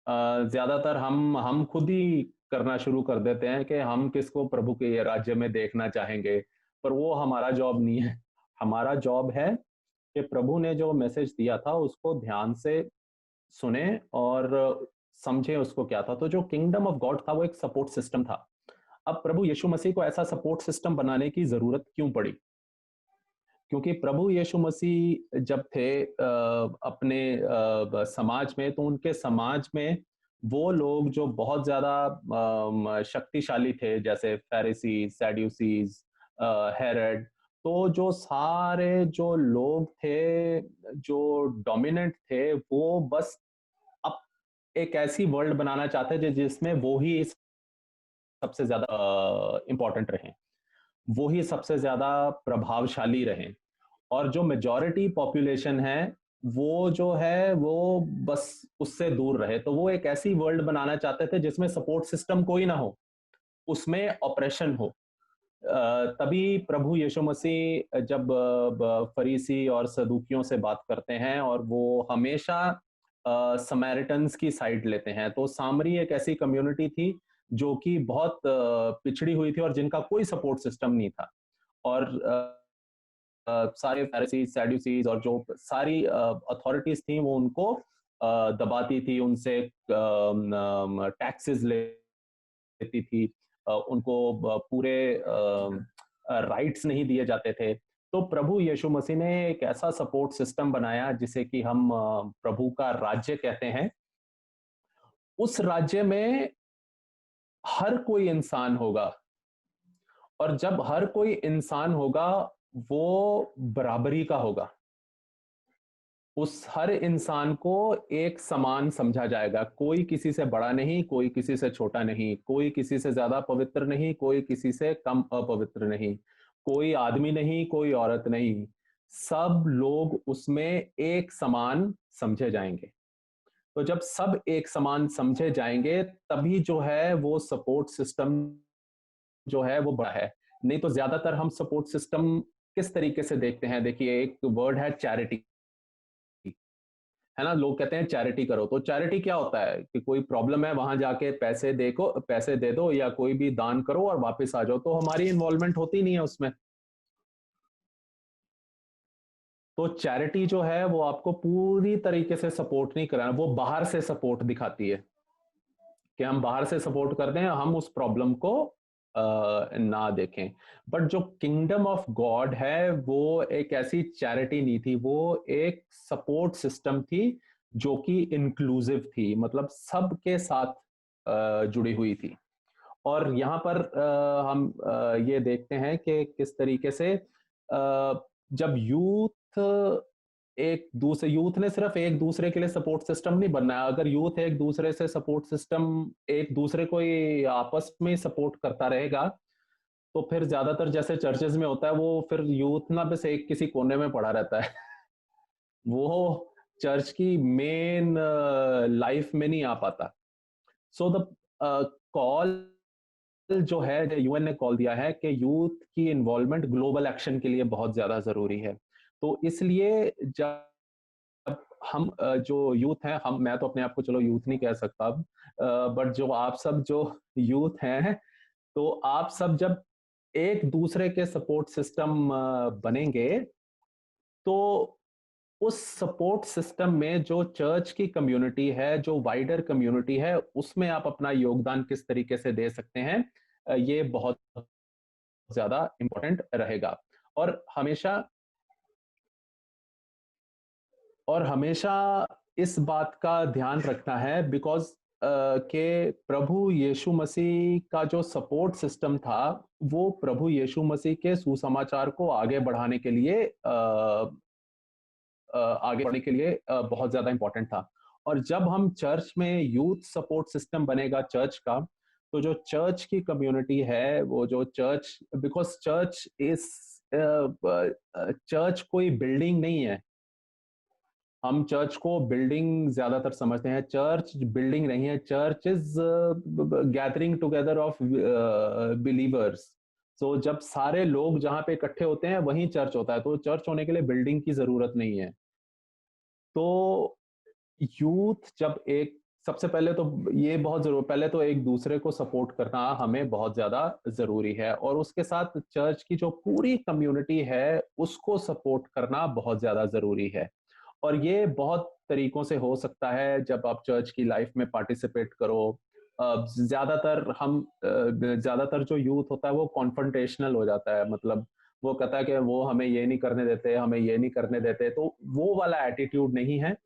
ज्यादातर हम खुद ही करना शुरू कर देते हैं कि हम किसको प्रभु के राज्य में देखना चाहेंगे, पर वो हमारा जॉब नहीं है। हमारा जॉब है कि प्रभु ने जो मैसेज दिया था उसको ध्यान से सुने और समझे उसको क्या था। तो जो किंगडम ऑफ गॉड था वो एक सपोर्ट सिस्टम था। अब प्रभु यीशु मसीह को ऐसा सपोर्ट सिस्टम बनाने की जरूरत क्यों पड़ी? क्योंकि प्रभु यीशु मसीह जब थे अपने समाज में, तो उनके समाज में वो लोग जो बहुत ज्यादा शक्तिशाली थे, जैसे फैरिसी, सैड्यूसीज, हेरोड, तो जो सारे जो लोग थे जो डोमिनेंट थे, वो बस अब एक ऐसी वर्ल्ड बनाना चाहते थे जिसमें वो ही सबसे ज्यादा इंपॉर्टेंट रहें, वो ही सबसे ज्यादा प्रभावशाली रहें, और जो मेजॉरिटी पॉपुलेशन है वो जो है वो बस उससे दूर रहे। तो वो एक ऐसी वर्ल्ड बनाना चाहते थे जिसमें सपोर्ट सिस्टम कोई ना हो, उसमें ऑपरेशन हो। तभी प्रभु यीशु मसीह जब फरीसी और सदूकियों से बात करते हैं और वो हमेशा समैरिटन्स की साइड लेते हैं। तो सामरी एक ऐसी कम्युनिटी थी जो कि बहुत पिछड़ी हुई थी और जिनका कोई सपोर्ट सिस्टम नहीं था, और सारे फैरिसी, सैड्यूसीज और जो सारी अथॉरिटीज थी वो उनको दबाती थी, उनसे टैक्सेस लेती थी, उनको पूरे राइट्स नहीं दिए जाते थे। तो प्रभु यीशु मसीह ने एक ऐसा सपोर्ट सिस्टम बनाया जिसे कि हम प्रभु का राज्य कहते हैं। उस राज्य में हर कोई इंसान होगा, और जब हर कोई इंसान होगा वो बराबरी का होगा। उस हर इंसान को एक समान समझा जाएगा, कोई किसी से बड़ा नहीं, कोई किसी से छोटा नहीं, कोई किसी से ज्यादा पवित्र नहीं, कोई किसी से कम अपवित्र नहीं, कोई आदमी नहीं, कोई औरत नहीं, सब लोग उसमें एक समान समझे जाएंगे। तो जब सब एक समान समझे जाएंगे तभी जो है वो सपोर्ट सिस्टम जो है वो बड़ा है। नहीं तो ज्यादातर हम सपोर्ट सिस्टम किस तरीके से देखते हैं, देखिए एक वर्ड है चैरिटी, है ना। लोग कहते हैं चैरिटी करो, तो चैरिटी क्या होता है कि कोई प्रॉब्लम है वहां जाके पैसे दे दो या कोई भी दान करो और वापस आ जाओ, तो हमारी इन्वॉल्वमेंट होती नहीं है उसमें। तो चैरिटी जो है वो आपको पूरी तरीके से सपोर्ट नहीं कराना, वो बाहर से सपोर्ट दिखाती है कि हम बाहर से सपोर्ट करते हैं, हम उस प्रॉब्लम को ना देखें। बट जो किंगडम ऑफ गॉड है वो एक ऐसी चैरिटी नहीं थी, वो एक सपोर्ट सिस्टम थी जो कि इंक्लूसिव थी, मतलब सबके साथ जुड़ी हुई थी। और यहाँ पर हम ये देखते हैं कि किस तरीके से जब यूथ यूथ ने सिर्फ एक दूसरे के लिए सपोर्ट सिस्टम नहीं बनना है। अगर यूथ एक दूसरे से सपोर्ट सिस्टम, एक दूसरे को ही आपस में सपोर्ट करता रहेगा, तो फिर ज्यादातर जैसे चर्चेज में होता है, वो फिर यूथ ना बस एक किसी कोने में पड़ा रहता है वो चर्च की मेन लाइफ में नहीं आ पाता। सो द कॉल जो है, यूएन ने कॉल दिया है कि यूथ की इन्वॉल्वमेंट ग्लोबल एक्शन के लिए बहुत ज्यादा जरूरी है। तो इसलिए जब हम जो यूथ हैं, मैं तो अपने आप को चलो यूथ नहीं कह सकता अब, बट जो आप सब जो यूथ हैं, तो आप सब जब एक दूसरे के सपोर्ट सिस्टम बनेंगे, तो उस सपोर्ट सिस्टम में जो चर्च की कम्युनिटी है, जो वाइडर कम्युनिटी है, उसमें आप अपना योगदान किस तरीके से दे सकते हैं, ये बहुत ज्यादा इंपॉर्टेंट रहेगा। और हमेशा इस बात का ध्यान रखना है, बिकॉज के प्रभु यीशु मसीह का जो सपोर्ट सिस्टम था, वो प्रभु यीशु मसीह के सुसमाचार को आगे बढ़ाने के लिए बहुत ज्यादा इंपॉर्टेंट था। और जब हम चर्च में यूथ सपोर्ट सिस्टम बनेगा चर्च का, तो जो चर्च की कम्युनिटी है, वो जो चर्च, बिकॉज चर्च कोई बिल्डिंग नहीं है। हम चर्च को बिल्डिंग ज्यादातर समझते हैं, चर्च बिल्डिंग नहीं है। Church is gathering together of believers. So जब सारे लोग जहां पे इकट्ठे होते हैं, वहीं चर्च होता है। तो चर्च होने के लिए बिल्डिंग की जरूरत नहीं है। तो यूथ जब सबसे पहले तो ये बहुत जरूरी, पहले तो एक दूसरे को सपोर्ट करना हमें बहुत ज्यादा जरूरी है, और उसके साथ चर्च की जो पूरी कम्युनिटी है, उसको सपोर्ट करना बहुत ज्यादा जरूरी है। और ये बहुत तरीकों से हो सकता है। जब आप चर्च की लाइफ में पार्टिसिपेट करो, ज्यादातर जो यूथ होता है, वो कॉन्फ्रंटेशनल हो जाता है। मतलब वो कहता है कि वो हमें ये नहीं करने देते, हमें ये नहीं करने देते। तो वो वाला एटीट्यूड नहीं है।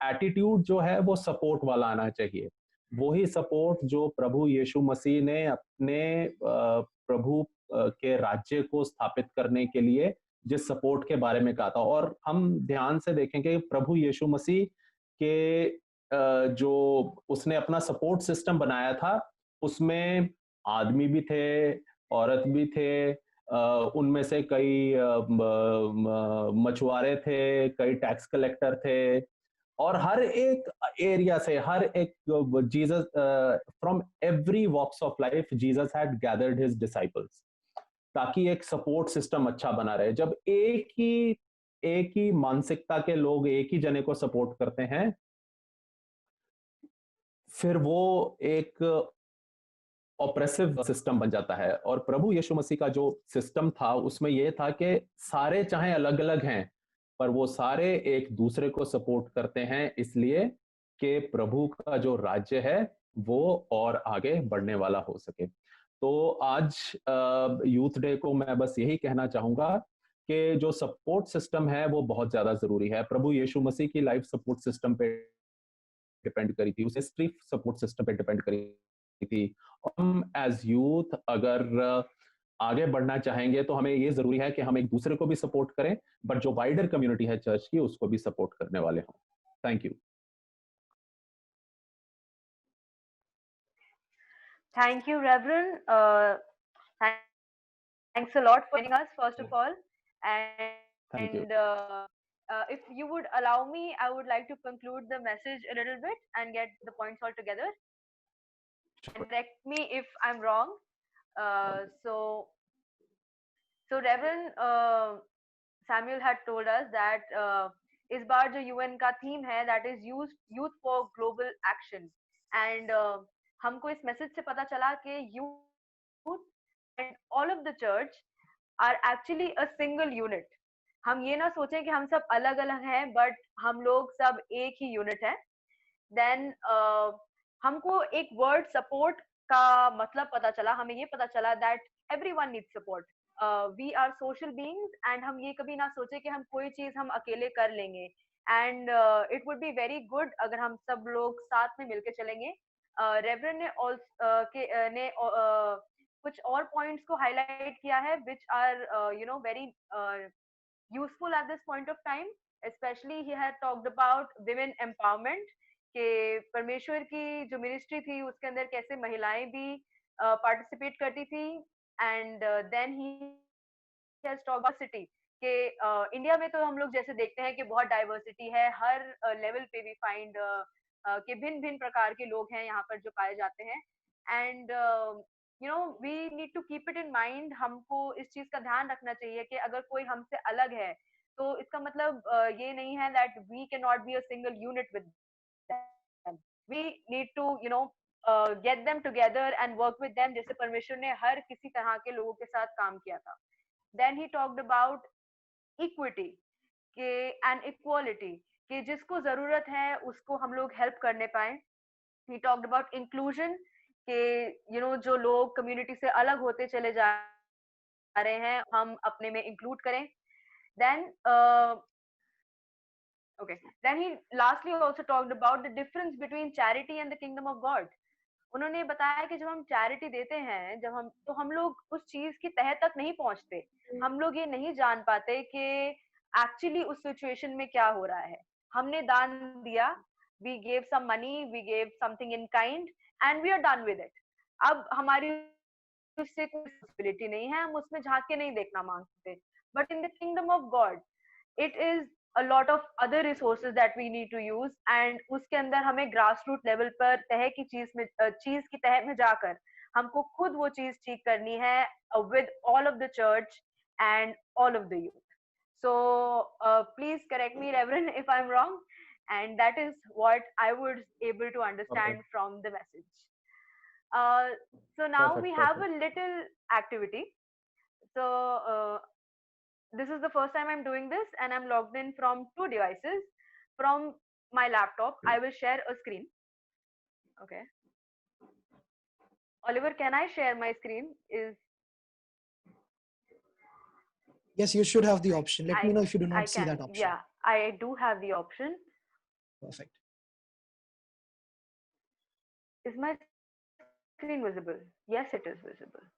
एटीट्यूड जो है वो सपोर्ट वाला आना चाहिए। वही सपोर्ट जो प्रभु यीशु मसीह ने अपने प्रभु के राज्य को स्थापित करने के लिए जिस सपोर्ट के बारे में कहा था। और हम ध्यान से देखेंगे प्रभु यीशु मसीह के जो उसने अपना सपोर्ट सिस्टम बनाया था, उसमें आदमी भी थे, औरत भी थे, उनमें से कई मछुआरे थे, कई टैक्स कलेक्टर थे, और हर एक एरिया से, हर एक Jesus from every walks of life, Jesus had gathered his disciples, ताकि एक सपोर्ट सिस्टम अच्छा बना रहे। जब एक ही मानसिकता के लोग एक ही जने को सपोर्ट करते हैं, फिर वो एक ऑप्रेसिव सिस्टम बन जाता है। और प्रभु यीशु मसीह का जो सिस्टम था, उसमें यह था कि सारे चाहे अलग अलग हैं, पर वो सारे एक दूसरे को सपोर्ट करते हैं, इसलिए कि प्रभु का जो राज्य है वो और आगे बढ़ने वाला हो सके। तो आज यूथ डे को मैं बस यही कहना चाहूंगा कि जो सपोर्ट सिस्टम है वो बहुत ज्यादा जरूरी है। प्रभु यीशु मसीह की लाइफ सपोर्ट सिस्टम पे डिपेंड करी थी, उसे स्ट्रिप सपोर्ट सिस्टम पे डिपेंड करी थी। हम एज यूथ अगर आगे बढ़ना चाहेंगे, तो हमें ये जरूरी है कि हम एक दूसरे को भी सपोर्ट करें, बट जो वाइडर कम्युनिटी है चर्च की, उसको भी सपोर्ट करने वाले हों। Thank you. Thank you, Reverend. Thanks a lot for joining us, first of all. Thank you. And if you would allow me, I would like to conclude the message a little bit and get the points all together. Sure. And correct me if I'm wrong. So Reverend Samuel had told us that इस बार जो UN का theme है, that is youth for global action. And हमको इस message से पता चला कि youth and all of the church are actually a single unit. हम ये ना सोचें कि हम सब अलग अलग हैं, बट हम लोग सब एक ही यूनिट है। देन हमको एक वर्ड सपोर्ट का मतलब पता चला। हमें ये पता चला that everyone needs support. We are social beings, and हम ये कभी ना सोचे कि हम कोई चीज हम अकेले कर लेंगे। And it would be very good अगर हम सब लोग साथ में मिलके चलेंगे। रेवरेंड ने कुछ और पॉइंट्स को हाईलाइट किया है which are very useful at this point of time. Especially he had talked about women empowerment, कि परमेश्वर की जो मिनिस्ट्री थी उसके अंदर कैसे महिलाएं भी पार्टिसिपेट करती थी. And then he has talked about city कि इंडिया में तो हम लोग जैसे देखते हैं कि बहुत डाइवर्सिटी है, हर लेवल पे भी फाइंड कि भिन्न भिन्न प्रकार के लोग हैं यहाँ पर जो पाए जाते हैं. And we need to keep it in mind, हमको इस चीज का ध्यान रखना चाहिए कि अगर कोई हमसे अलग है तो इसका मतलब ये नहीं है that we can not be a single unit with them. We need to get them together and work with them, जैसे परमेश्वर ने हर किसी तरह के लोगों के साथ काम किया था. Then he talked about equity के एंड इक्वालिटी, कि जिसको जरूरत है उसको हम लोग हेल्प करने पाए. ही टॉक्ड अबाउट इंक्लूजन, के जो लोग कम्युनिटी से अलग होते चले जा रहे हैं हम अपने में इंक्लूड करें. Then then he lastly also talked about the difference between charity and the kingdom of God. उन्होंने बताया कि जब हम चैरिटी देते हैं, तो हम लोग उस चीज की तह तक नहीं पहुंचते, हम लोग ये नहीं जान पाते कि एक्चुअली उस सिचुएशन में क्या हो रहा है. हमने दान दिया, we gave some money, we gave something in kind and we are done with it. अब हमारी उससे कोई रिस्पॉन्सिबिलिटी नहीं है, हम उसमें झांक के नहीं देखना मांगते. But in the kingdom of God it is a lot of other resources that we need to use, and उसके अंदर हमें ग्रास रूट लेवल पर चीज की तह में जाकर हमको खुद वो चीज ठीक करनी है with all of the church and all of the youth. So please correct me, Reverend, if I'm wrong, and that is what I was able to understand from the message. So now we have a little activity. So this is the first time I'm doing this, and I'm logged in from two devices. From my laptop, I will share a screen. Okay. Oliver, can I share my screen? Yes, you should have the option. Let me know if you do not see that option. Yeah, I do have the option. Perfect. Is my screen visible? Yes, it is visible.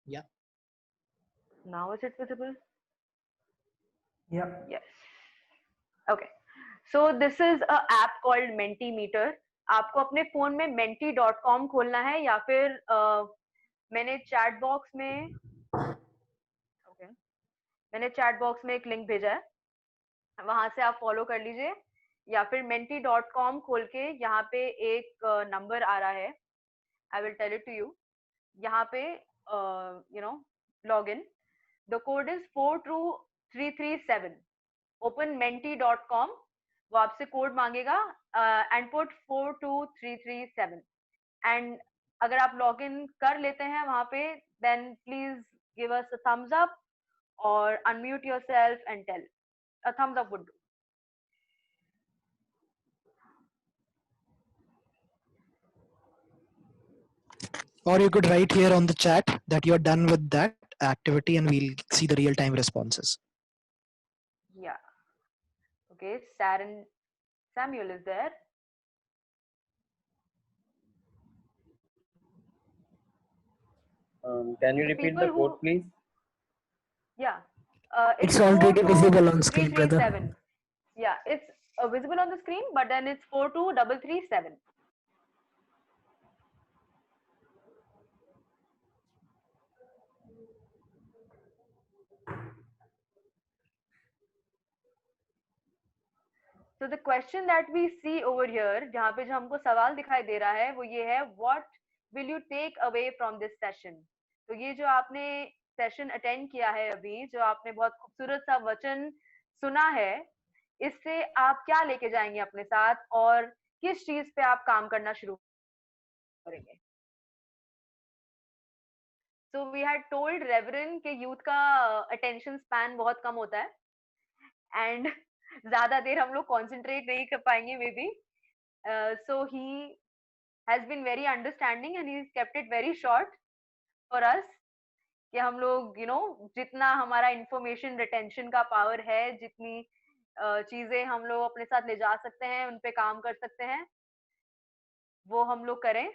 Yeah. Now is it visible? Yeah. Yes. Okay. So this is a app called Mentimeter. आपको अपने phone में menti.com खोलना है, या फिर मैंने chat box में एक लिंक भेजा है, वहां से आप फॉलो कर लीजिए. या फिर menti.com खोल के यहाँ पे एक नंबर आ रहा है, I will tell it to you. यहाँ पे log in, the code is 42337. open menti.com, वो आपसे कोड मांगेगा and put 42337. and अगर आप लॉग इन कर लेते हैं वहां पे, then please give us a thumbs up or unmute yourself and tell. A thumbs up would do. Or you could write here on the chat that you're done with that activity, and we'll see the real-time responses. Yeah. Okay, Samuel is there. Can you repeat the code, please? Yeah. It's already visible on screen, brother. 42337. Yeah, it's visible on the screen, but then it's 42337. So the question that we see over here, जहाँ पे जो हमको सवाल दिखाई दे रहा है वो ये है, what will you take away from this session? तो ये जो आपने सेशन अटेंड किया है अभी, जो आपने बहुत खूबसूरत सा वचन सुना है, इससे आप क्या लेके जाएंगे अपने साथ, और किस चीज पे आप काम करना शुरू करेंगे? So we had told Reverend कि यूथ का अटेंशन स्पैन बहुत कम होता है, एंड ज्यादा देर हम लोग कॉन्सेंट्रेट नहीं कर पाएंगे maybe. So he has been very understanding and he kept it very short for us, कि हम लोग जितना हमारा इंफॉर्मेशन रिटेंशन का पावर है, जितनी चीजें हम लोग अपने साथ ले जा सकते हैं, उन पे काम कर सकते हैं, वो हम लोग करें.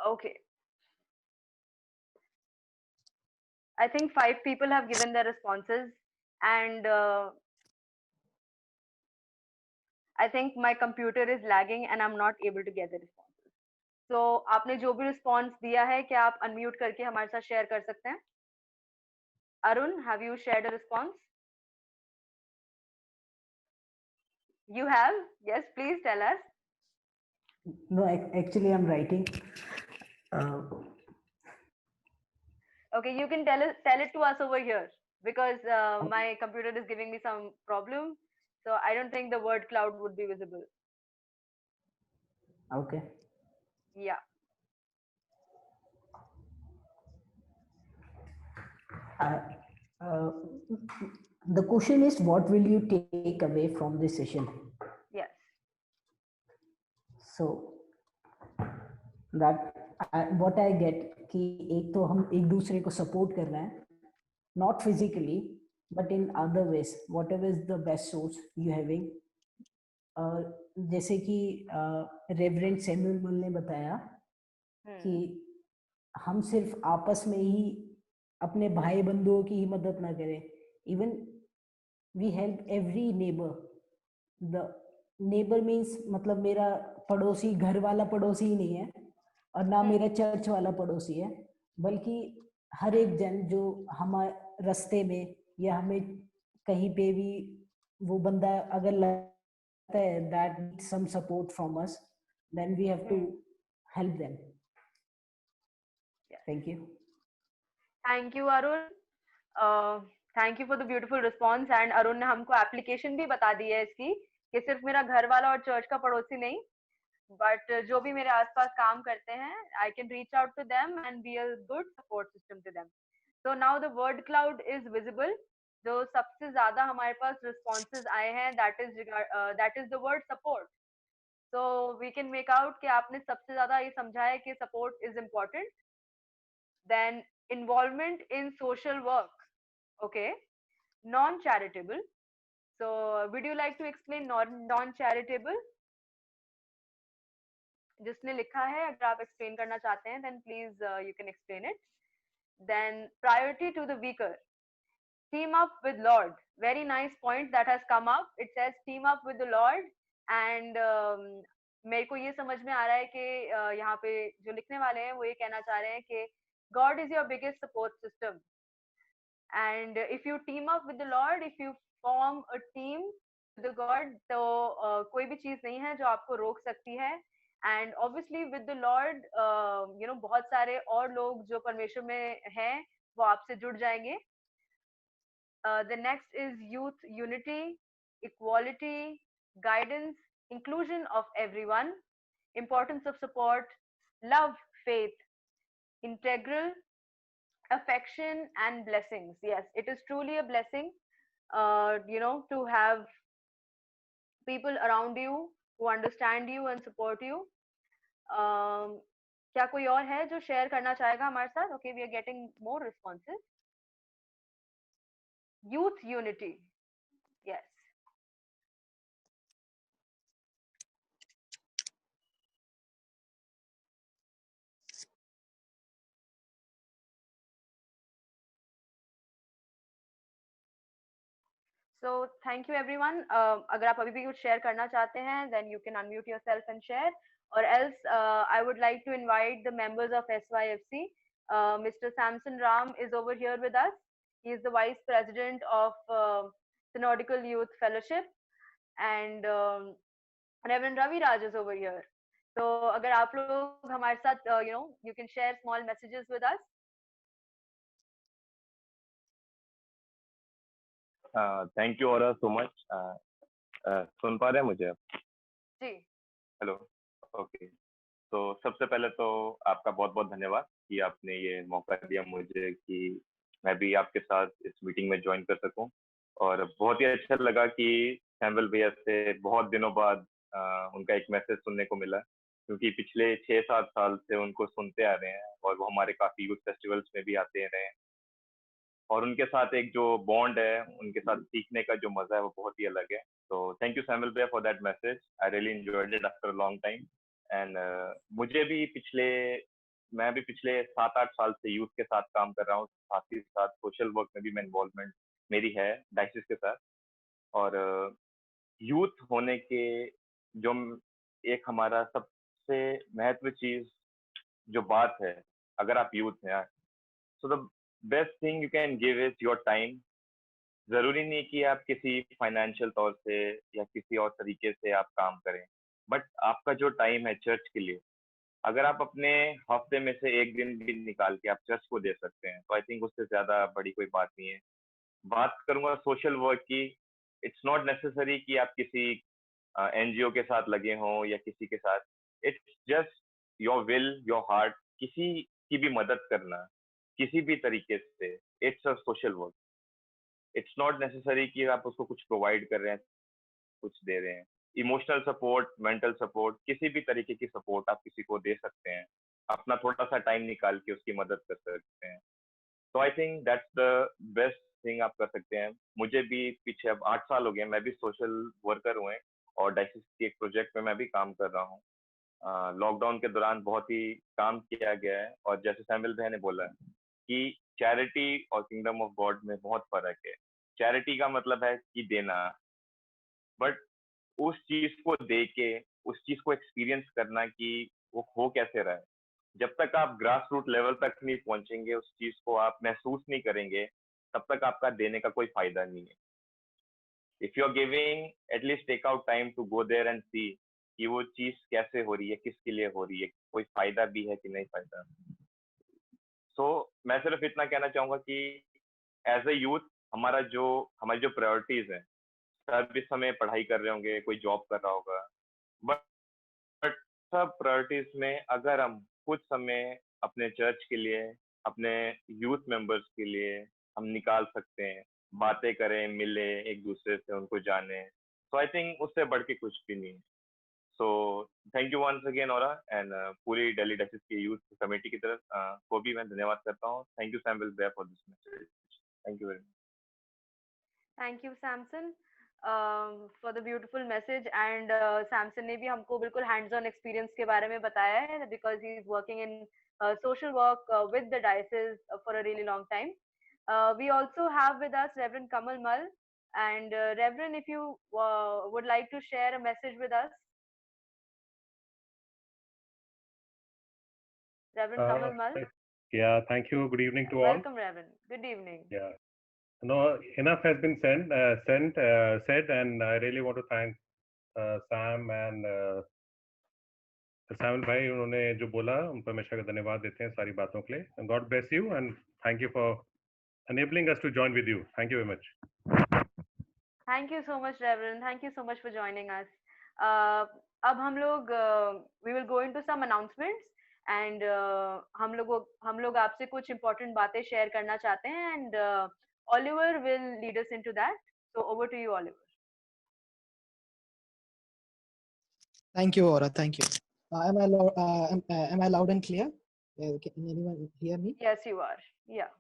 Okay. I think 5 people have given their responses, and I think my computer is lagging and I'm not able to get the responses. So आपने जो भी response दिया है, क्या आप unmute करके हमारे साथ share कर सकते हैं? Arun, have you shared a response? You have? Yes, please tell us. No, actually, I'm writing. Okay, you can tell it to us over here, because my computer is giving me some problem. So I don't think the word cloud would be visible. Okay. Yeah. The question is, what will you take away from this session? Yes. So that what I get कि एक तो हम एक दूसरे को support कर रहे हैं, not physically but in other ways, whatever is the best source you having. जैसे कि रेवरेंड सैमुअल मुल ने बताया कि हम सिर्फ आपस में ही अपने भाई बंधुओं की ही मदद ना करें, even we help every neighbour. The neighbour means मतलब मेरा पड़ोसी घर वाला पड़ोसी ही नहीं है और ना मेरा चर्च वाला पड़ोसी है, बल्कि हर एक जन जो हमारे रास्ते में या हमें कहीं पे भी वो बंदा अगर लगता है that needs some support from us, then we have to help them. Thank you. Thank you, Arun. Thank you for the beautiful response. And Arun ने हमको application भी बता दी है इसकी कि सिर्फ मेरा घर वाला और चर्च का पड़ोसी नहीं, but जो भी मेरे आसपास काम करते हैं, I can reach out to them and be a good support system to them. So now the word cloud is visible. जो सबसे ज़्यादा हमारे पास responses आए हैं, that is the word support. So we can make out कि आपने सबसे ज़्यादा ये समझा है कि support is important. Then involvement in social work. Okay. Non-charitable. So would you like to explain non-charitable? जिसने लिखा है, अगर आप explain करना चाहते हैं, then please you can explain it. Then priority to the weaker. Team up with Lord. Very nice point that has come up. It says team up with the Lord. And मेरे को ये समझ में आ रहा है कि यहाँ पे जो लिखने वाले हैं वो ये कहना चाह रहे हैं कि God is your biggest support system. And if you team up with the Lord, if you form a team with the God, तो कोई भी चीज नहीं है जो आपको रोक सकती है. And obviously with the Lord, you know, बहुत सारे और लोग जो परमेश्वर में हैं वो आपसे जुड़ जाएंगे. The next is youth unity, equality, guidance, inclusion of everyone, importance of support, love, faith, integral, affection, and blessings. Yes, it is truly a blessing, you know, to have people around you who understand you and support you. क्या कोई और है जो share करना चाहेगा हमारे साथ? Okay, we are getting more responses. Youth unity. Yes. So thank you everyone. अगर आप अभी भी कुछ share करना चाहते हैं, then you can unmute yourself and share. Or else, I would like to invite the members of SYFC. Mr. Samson Ram is over here with us. He is the Vice President of Synodical Youth Fellowship, and Reverend Ravi Raj is over here. So अगर आप लोग हमारे साथ, you know, you can share small messages with us. Thank you all so much. सुन पा रहे हैं मुझे? जी. हेलो. ओके. तो सबसे पहले तो आपका बहुत बहुत धन्यवाद कि आपने ये मौका दिया मुझे कि मैं भी आपके साथ इस मीटिंग में ज्वाइन कर सकूं. और बहुत ही अच्छा लगा कि सैमुअल भैया से बहुत दिनों बाद उनका एक मैसेज सुनने को मिला, क्योंकि पिछले 6-7 साल से उनको सुनते आ रहे हैं और वो हमारे काफी यूथ फेस्टिवल्स में भी आते रहे हैं. और उनके साथ एक जो बॉन्ड है, उनके साथ सीखने का जो मजा है वो बहुत ही अलग है. तो थैंक यू सैमुअल भैया for that message. I really enjoyed it after a long time. And मुझे भी पिछले मैं भी पिछले 7-8 साल से यूथ के साथ काम कर रहा हूँ, साथ ही साथ सोशल वर्क में भी मैं इन्वॉल्वमेंट मेरी है डाइसिस के साथ। और यूथ होने के जो एक हमारा सबसे महत्व चीज जो बात है, अगर आप यूथ हैं, so the best thing you can give is your time. जरूरी नहीं कि आप किसी फाइनेंशियल तौर से या किसी और तरीके से आप काम करें, बट आपका जो टाइम है चर्च के लिए, अगर आप अपने हफ्ते में से एक दिन भी निकाल के आप चर्च को दे सकते हैं, तो आई थिंक उससे ज्यादा बड़ी कोई बात नहीं है। बात करूंगा सोशल वर्क की, इट्स नॉट नेसेसरी कि आप किसी एनजीओ के साथ लगे हों या किसी के साथ, it's just your will, your heart, किसी की भी मदद करना किसी भी तरीके से, it's a social work. It's not necessary कि आप उसको कुछ प्रोवाइड कर रहे हैं, कुछ दे रहे हैं। इमोशनल सपोर्ट, मेंटल सपोर्ट, किसी भी तरीके की सपोर्ट आप किसी को दे सकते हैं, अपना थोड़ा सा टाइम निकाल के उसकी मदद कर सकते हैं। तो I think that's the best thing आप कर सकते हैं। मुझे भी पीछे अब 8 साल हो गए, मैं भी सोशल वर्कर हुए और डाइसिस के एक प्रोजेक्ट में मैं भी काम कर रहा हूँ। लॉकडाउन के दौरान बहुत ही काम किया गया है, और जैसे सैमुअल भाई ने बोला कि चैरिटी और किंगडम ऑफ गॉड में बहुत फर्क है। चैरिटी का मतलब है कि देना, बट उस चीज को दे के उस चीज को एक्सपीरियंस करना कि वो हो कैसे रहा है, जब तक आप ग्रास रूट लेवल तक नहीं पहुंचेंगे, उस चीज को आप महसूस नहीं करेंगे, तब तक आपका देने का कोई फायदा नहीं है। If you are giving, at least take out time to go there and see कि वो चीज कैसे हो रही है, किसके लिए हो रही है, कोई फायदा भी है कि नहीं फायदा। सो मैं सिर्फ इतना कहना चाहूंगा कि एज ए यूथ हमारी जो प्रायोरिटीज है, सब इस समय पढ़ाई कर रहे होंगे, कोई जॉब कर रहा होगा, बट सब प्रायोरिटीज में अगर हम कुछ समय अपने चर्च के लिए, अपने यूथ मेंबर्स के लिए हम निकाल सकते हैं, बातें करें, मिले एक दूसरे से, उनको जाने, तो आई थिंक उससे बढ़ के कुछ भी नहीं। So thank you once again ओरा, एंड पूरी दिल्ली डाइसिस की यूथ कमेटी की तरफ को भी मैं धन्यवाद करता हूँ। थैंक यू सैमुअल ब्रे for this message. Thank you very much. Thank you Samson for the beautiful message. And Samson ने भी हमको बिल्कुल हैंड्स ऑन एक्सपीरियंस के बारे में बताया है, because he is working in social work with the diocese for a really long time. We also have with us Reverend Kamal Mal, and Reverend, if you would like to share a message with us. Reverend Kamal Mal. Yeah, thank you. Good evening to all. Welcome, Reverend. Good evening. Yeah. No, enough has been said, and I really want to thank Sam and Samuel भाई, उन्होंने जो बोला उन पर हमेशा का धन्यवाद देते हैं सारी बातों के लिए. And God bless you and thank you for enabling us to join with you. Thank you very much. Thank you so much, Reverend. Thank you so much for joining us. अब हम लोग we will go into some announcements, and हम लोग आपसे कुछ important बातें share करना चाहते हैं, and Oliver will lead us into that. So over to you, Oliver. Thank you, Aura. Thank you. Am I loud and clear? Can anyone hear me? Yes, you are. Yeah.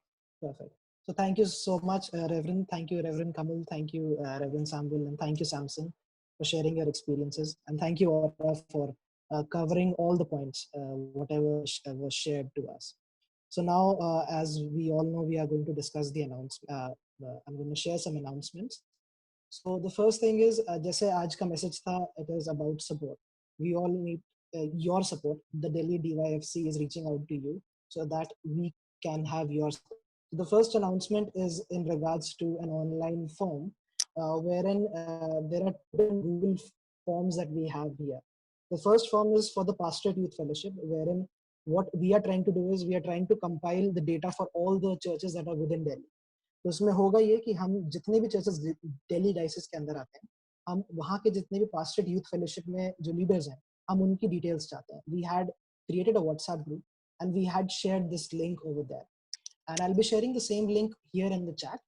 Perfect. So thank you so much, Reverend. Thank you, Reverend Kamal. Thank you, Reverend Samuel, and thank you, Samson, for sharing your experiences. And thank you, Aura, for covering all the points, whatever was shared to us. So now, as we all know, we are going to discuss the announcement. I'm going to share some announcements. So the first thing is, जैसे आज का message था, it is about support. We all need your support. The Delhi DYFC is reaching out to you so that we can have your support. The first announcement is in regards to an online form, wherein there are different Google forms that we have here. The first form is for the Pastorate Youth Fellowship, wherein what we are trying to do is we are trying to compile the data for all the churches that are within Delhi. तो उसमें होगा ये कि हम जितने भी churches Delhi डाइसिस के अंदर आते हैं, हम वहाँ के जितने भी पास्टरेट यूथ फेलोशिप में जो लीडर्स हैं, हम उनकी डिटेल्स चाहते हैं. We had created a WhatsApp group and we had shared this link over there, and I'll be sharing the same link here in the chat.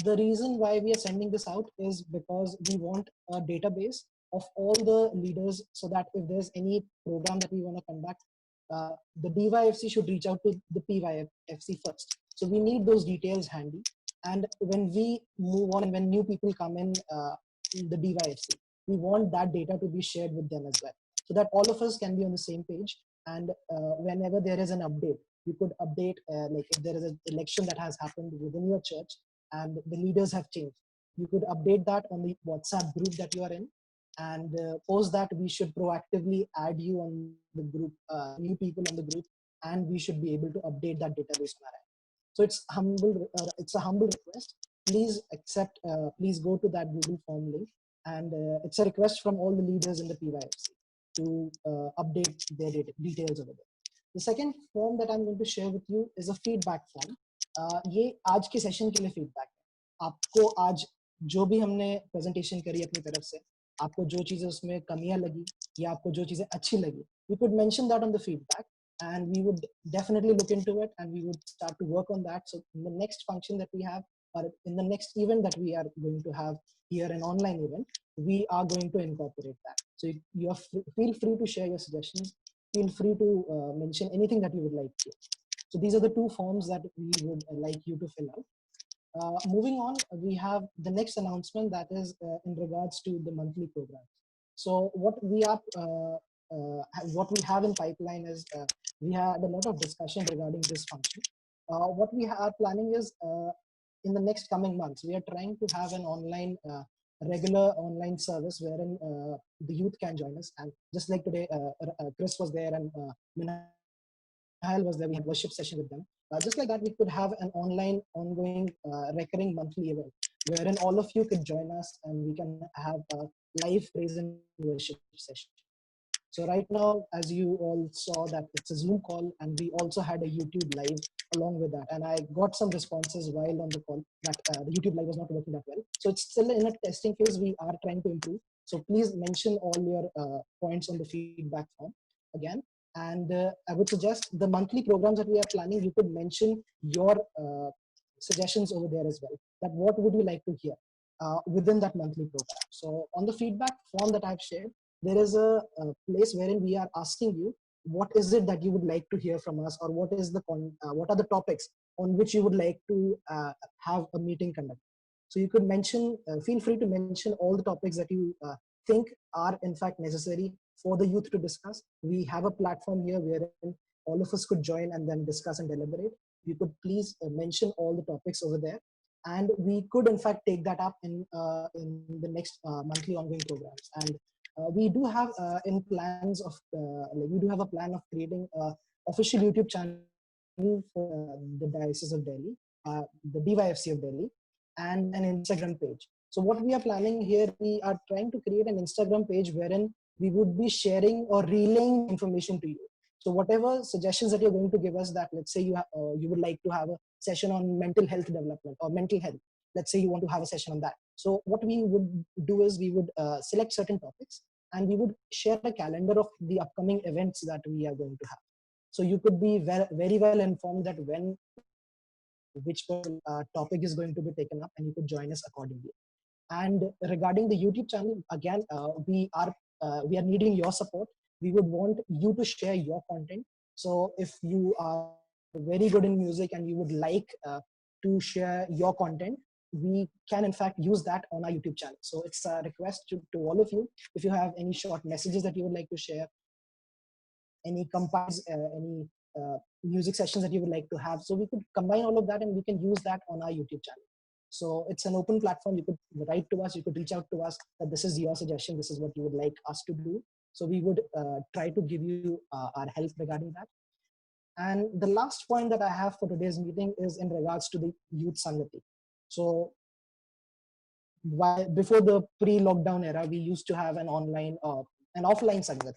The reason why we are sending this out is because we want a database of all the leaders, so that if there's any program that we want to conduct, the DYFC should reach out to the PYFC first. So we need those details handy. And when we move on and when new people come in the DYFC, we want that data to be shared with them as well, so that all of us can be on the same page And whenever there is an update, you could update, like if there is an election that has happened within your church and the leaders have changed, you could update that on the WhatsApp group that you are in. And post that, we should proactively add you on the group, new people on the group, and we should be able to update that database on our end. So it's a humble request. Please accept, please go to that Google form link, and it's a request from all the leaders in the PYFC to update their details over there. The second form that I'm going to share with you is a feedback form. ये आज के session के लिए feedback है. आपको आज जो भी हमने प्रेजेंटेशन करी अपनी तरफ से, आपको जो चीजें उसमें कमियां लगी या आपको जो चीजें अच्छी लगी, you could mention that on the feedback, and we would definitely look into it and we would start to work on that. So in the next function that we have, or in the next event that we are going to have here, an online event, we are going to incorporate that. So you are feel free to share your suggestions, feel free to mention anything that you would like to. So these are the two forms that we would like you to fill out. Moving on, we have the next announcement that is in regards to the monthly programs. So what we have in pipeline is we had a lot of discussion regarding this function. What we are planning is in the next coming months, we are trying to have an online regular online service wherein the youth can join us. And just like today, Chris was there and Minhail was there, we had worship session with them. Just like that, we could have an online, ongoing, recurring monthly event wherein all of you could join us and we can have a live praise and worship session. So right now, as you all saw, that it's a Zoom call, and we also had a YouTube live along with that. And I got some responses while on the call that the YouTube live was not working that well. So it's still in a testing phase. We are trying to improve. So please mention all your points on the feedback form again. And I would suggest the monthly programs that we are planning, you could mention your suggestions over there as well. That what would you like to hear within that monthly program? So on the feedback form that I've shared, there is a place wherein we are asking you what is it that you would like to hear from us, or what are the topics on which you would like to have a meeting conducted. So you could mention, feel free to mention all the topics that you think are in fact necessary for the youth to discuss. We have a platform here wherein all of us could join and then discuss and deliberate. You could please mention all the topics over there, and we could in fact take that up in the next monthly ongoing programs. And we do have in plans of we do have a plan of creating an official YouTube channel for the Diocese of Delhi, the DYFC of Delhi, and an Instagram page. So what we are planning here, we are trying to create an Instagram page wherein we would be sharing or relaying information to you. So whatever suggestions that you're going to give us, that let's say you would like to have a session on mental health development or mental health. Let's say you want to have a session on that. So what we would do is we would select certain topics and we would share a calendar of the upcoming events that we are going to have. So you could be very well informed that when which topic is going to be taken up, and you could join us accordingly. And regarding the YouTube channel, again, we are needing your support. We would want you to share your content. So if you are very good in music and you would like to share your content, we can in fact use that on our YouTube channel. So it's a request to all of you. If you have any short messages that you would like to share, any any music sessions that you would like to have, so we could combine all of that and we can use that on our YouTube channel. So it's an open platform. You could write to us, you could reach out to us that this is your suggestion, this is what you would like us to do. So we would try to give you our help regarding that. And the last point that I have for today's meeting is in regards to the Youth Sangati. So before the pre-lockdown era, we used to have an online or an offline Sangati,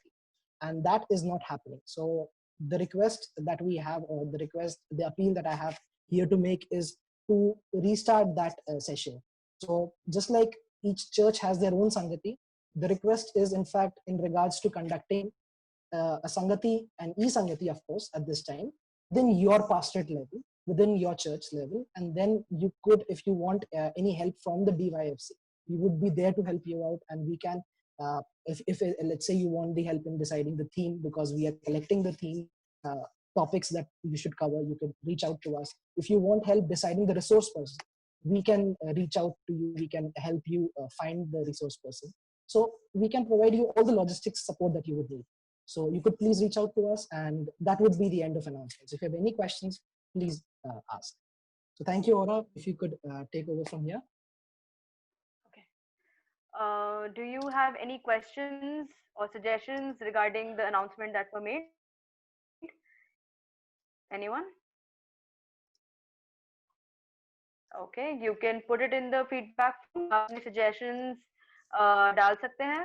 and that is not happening. So the request that we have, or the appeal that I have here to make is to restart that session. So just like each church has their own Sangati, the request is in fact in regards to conducting a Sangati, an e-Sangati of course at this time, then your pastorate level, within your church level, and then you could, if you want any help from the DYFC, we would be there to help you out, and we can, if let's say you want the help in deciding the theme, because we are collecting the theme topics that you should cover, you can reach out to us. If you want help deciding the resource person, we can reach out to you, we can help you find the resource person. So we can provide you all the logistics support that you would need. So you could please reach out to us, and that would be the end of announcements. If you have any questions, please ask. So thank you, Aura. If you could take over from here. Do you have any questions or suggestions regarding the announcement that were made? Anyone? Okay, you can put it in the feedback form. अपने suggestions डाल सकते हैं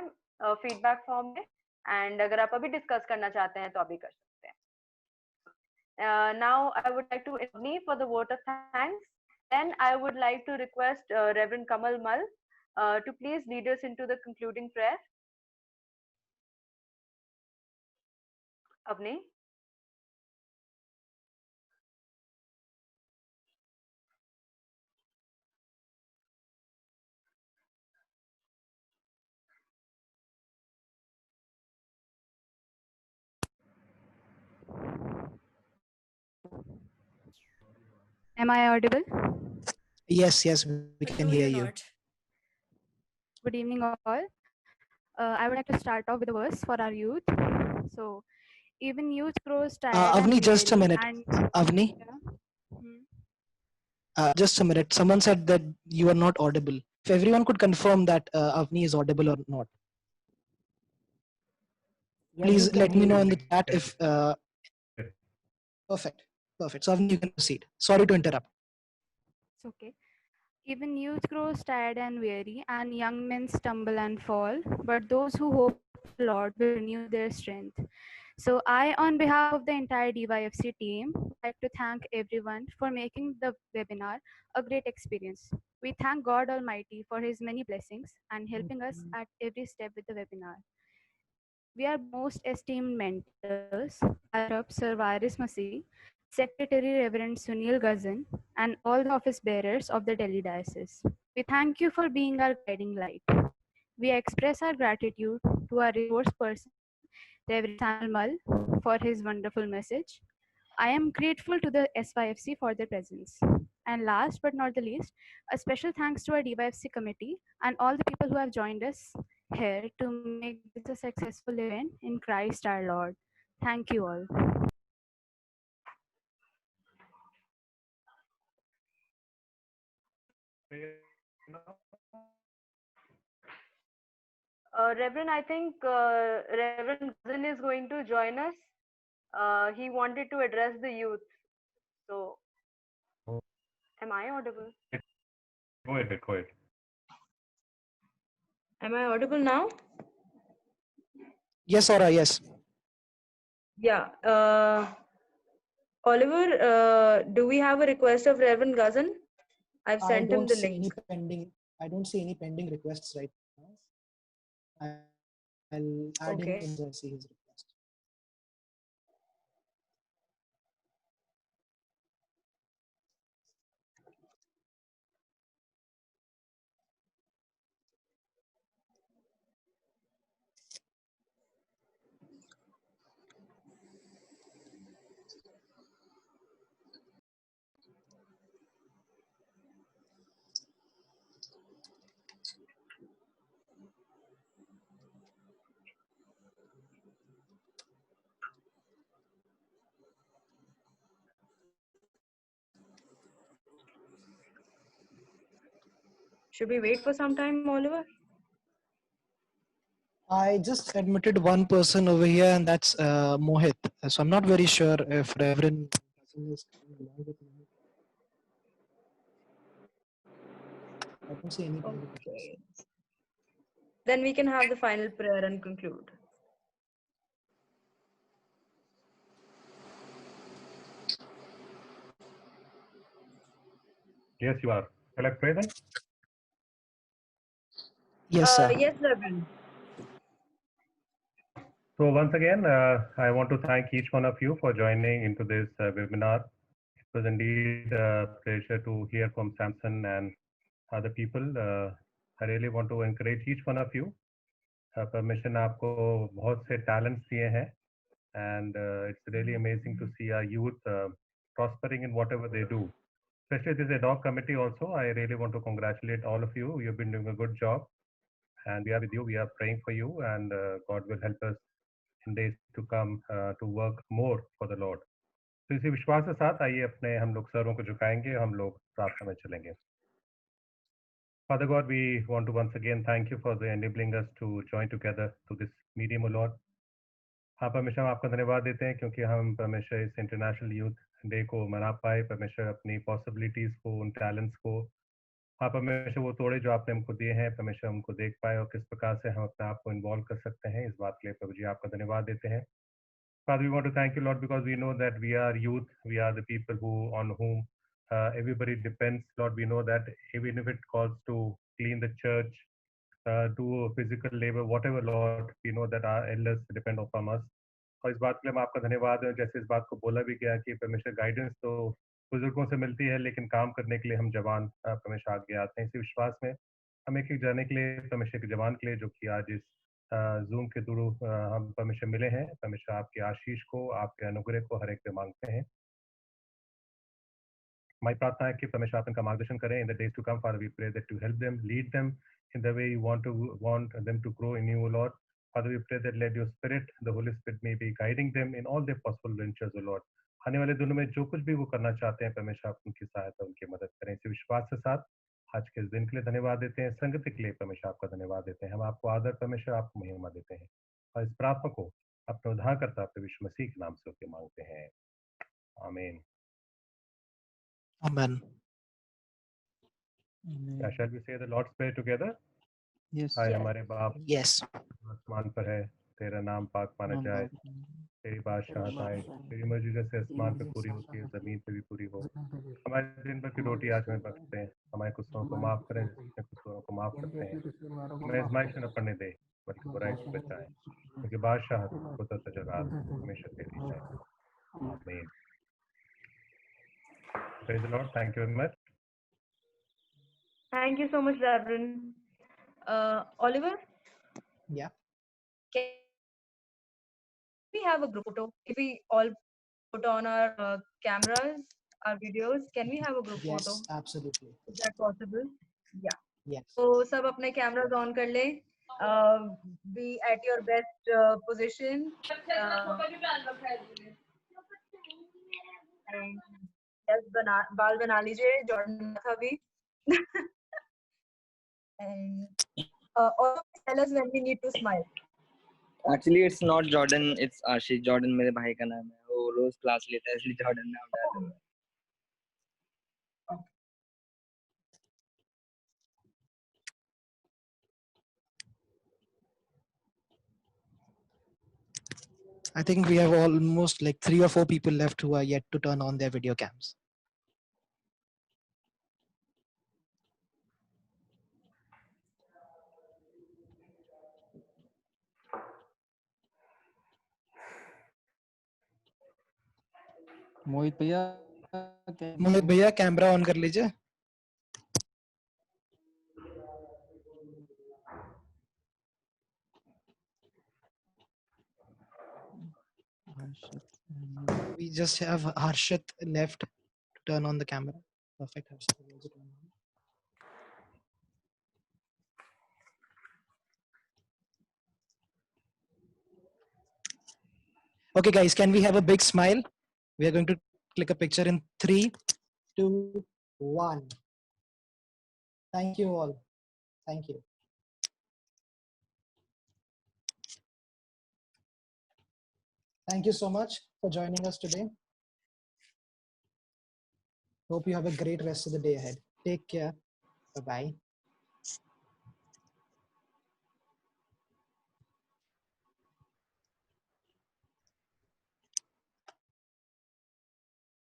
feedback form में, and अगर आप अभी discuss करना चाहते हैं तो अभी कर सकते हैं. Now I would like to invite Avni for the vote of thanks. Then I would like to request Reverend Kamal Mal to please lead us into the concluding prayer. Avni. Am I audible? Yes, yes, we can hear you. Good evening, all. I would like to start off with a verse for our youth. So, even youth grows tired. Avni, just a minute. And, Avni, just a minute. Someone said that you are not audible. If everyone could confirm that Avni is audible or not. Please let me know in the chat if. Perfect. Perfect. So Avni, you can proceed. Sorry to interrupt. It's okay. Even youth grows tired and weary, and young men stumble and fall. But those who hope in the Lord will renew their strength. So I, on behalf of the entire DYFC team, would like to thank everyone for making the webinar a great experience. We thank God Almighty for His many blessings and helping us at every step with the webinar. We are most esteemed mentors, Arab Sir Varis Masih, Secretary Reverend Sunil Ghazan, and all the office bearers of the Delhi Diocese. We thank you for being our guiding light. We express our gratitude to our resource person, Reverend Samuel Mal, for his wonderful message. I am grateful to the SYFC for their presence. And last but not the least, a special thanks to our DYFC committee and all the people who have joined us here to make this a successful event in Christ our Lord. Thank you all. Reverend, I think Reverend Ghazan is going to join us. He wanted to address the youth. So, am I audible? Go ahead, go ahead. Am I audible now? Yes, Aura, yes. Yeah. Oliver, do we have a request of Reverend Ghazan? I've sent him the link. I don't see any pending requests right now. I'll add him as I see his request. Should we wait for some time, Oliver? I just admitted one person over here, and that's Mohit. So I'm not very sure if Reverend is coming along with me. I don't see any pending requests. Then we can have the final prayer and conclude. Yes, you are. Shall I pray then? Yes, sir. Yes, Reverend. So once again, I want to thank each one of you for joining into this webinar. It was indeed a pleasure to hear from Samson and other people. I really want to encourage each one of you. Permission आपको बहुत से talents दिए हैं, and it's really amazing to see our youth prospering in whatever they do. Especially this ad hoc committee also. I really want to congratulate all of you. You've been doing a good job, and we are with you. We are praying for you, and God will help us in days to come to work more for the Lord. तो इसी विश्वास के साथ आइए अपने हम लोग सरों को झुकाएंगे, हम लोग प्रार्थना में चलेंगे. Father God, we want to once again thank you for the enabling us to join together to this medium, O Lord. हाँ परमेश्वर, हम आपका धन्यवाद देते हैं क्योंकि हम परमेश्वर इस इंटरनेशनल यूथ डे को मना पाए, परमेश्वर अपनी पॉसिबिलिटीज को, उन टैलेंट्स को, हाँ परमेश्वर वो तोड़े जो आपने हमको दिए हैं, परमेश्वर हमको देख पाए और किस प्रकार से हम अपने आप को इन्वॉल्व कर सकते हैं, इस बात के लिए प्रभु जी आपका धन्यवाद देते हैं. Father, we want to thank you, Lord, because we know that we are youth, we are the people who on whom everybody depends. Lord, we know that even if it calls to clean the church, do physical labor, whatever, Lord, we know that our elders depend upon us. और इस बात के लिए हम आपका धन्यवाद है, जैसे इस बात को बोला भी गया कि परमेश्वर गाइडेंस तो बुजुर्गों से मिलती है, लेकिन काम करने के लिए हम जवान परमेश्वर आगे आते हैं. इसी विश्वास में हम एक जाने के लिए परमेश्वर के जवान के लिए जो कि आज इस जूम के थ्रू हम परमेश्वर मिले हैं, परमेश्वर आपके आशीष को, आपके अनुग्रह को हर एक पे मांगते हैं. हमारी प्रार्थना है कि परमेश्वर आप इनका मार्गदर्शन करें. In the days to come, father we pray that you help them, lead them in the way you want them to grow in you, O Lord. Father, we pray that let your spirit, the Holy Spirit, may be guiding them in all their possible ventures, O Lord. आने वाले दिनों में जो कुछ भी वो करना चाहते हैं, परमेश्वर आप उनकी सहायता, उनकी मदद करें. इसी विश्वास के साथ आज के इस दिन के लिए धन्यवाद देते हैं, संगति के लिए परमेश्वर आपका धन्यवाद देते हैं. हम आपको आदर, परमेश्वर आपको महिमा देते हैं और इस प्रार्थना को अपने उद्धारकर्ता प्रभु यीशु मसीह के नाम से होकर मांगते हैं. आमीन. Amen. Shall we say the Lord's Prayer together? Yes. हाय हमारे बाप, Yes. आसमान पर है, तेरा नाम पाक माना जाए, तेरी बादशाहत आए, तेरी मर्जी जैसे आसमान पे पूरी होती है, जमीन पे भी पूरी हो. हमारे दिन भर की रोटी आज हमें बख्शते हैं, हमारे कुछों को माफ करें जिसने कुछों को माफ करते हैं. हमें आजमाइश में न पड़ने दे, बल्कि बुराई से बचाएं, क्योंकि बादशाहत, कुदरत, जलाल हमेशा तेरी है. आमीन. Praise the Lord. Thank you very much. Thank you so much, Reverend. Oliver, Yeah. can we have a group photo? If we all put on our cameras, our videos, can we have a group Yes, photo? absolutely. Is that possible? Yeah. Yes. So सब अपने cameras on कर ले. Be at your best position. And yes, बाल बना लीजिए. Jordan था भी. And also tell us when we need to smile. Actually, it's not Jordan, it's Ashish. Jordan मेरे भाई का नाम है. वो रोज क्लास लेता है, इसलिए Jordan नाम डाला है. I think we have almost like 3 or 4 people left who are yet to turn on their video cams. मोहित भैया, मोहित भैया कैमरा ऑन कर लीजिए. We just have Harshit left to turn on the camera. Perfect. Harshit will also turn on. Okay, guys, can we have a big smile? We are going to click a picture in 3, 2, 1. Thank you all. Thank you. Thank you so much for joining us today. Hope you have a great rest of the day ahead. Take care. Bye-bye.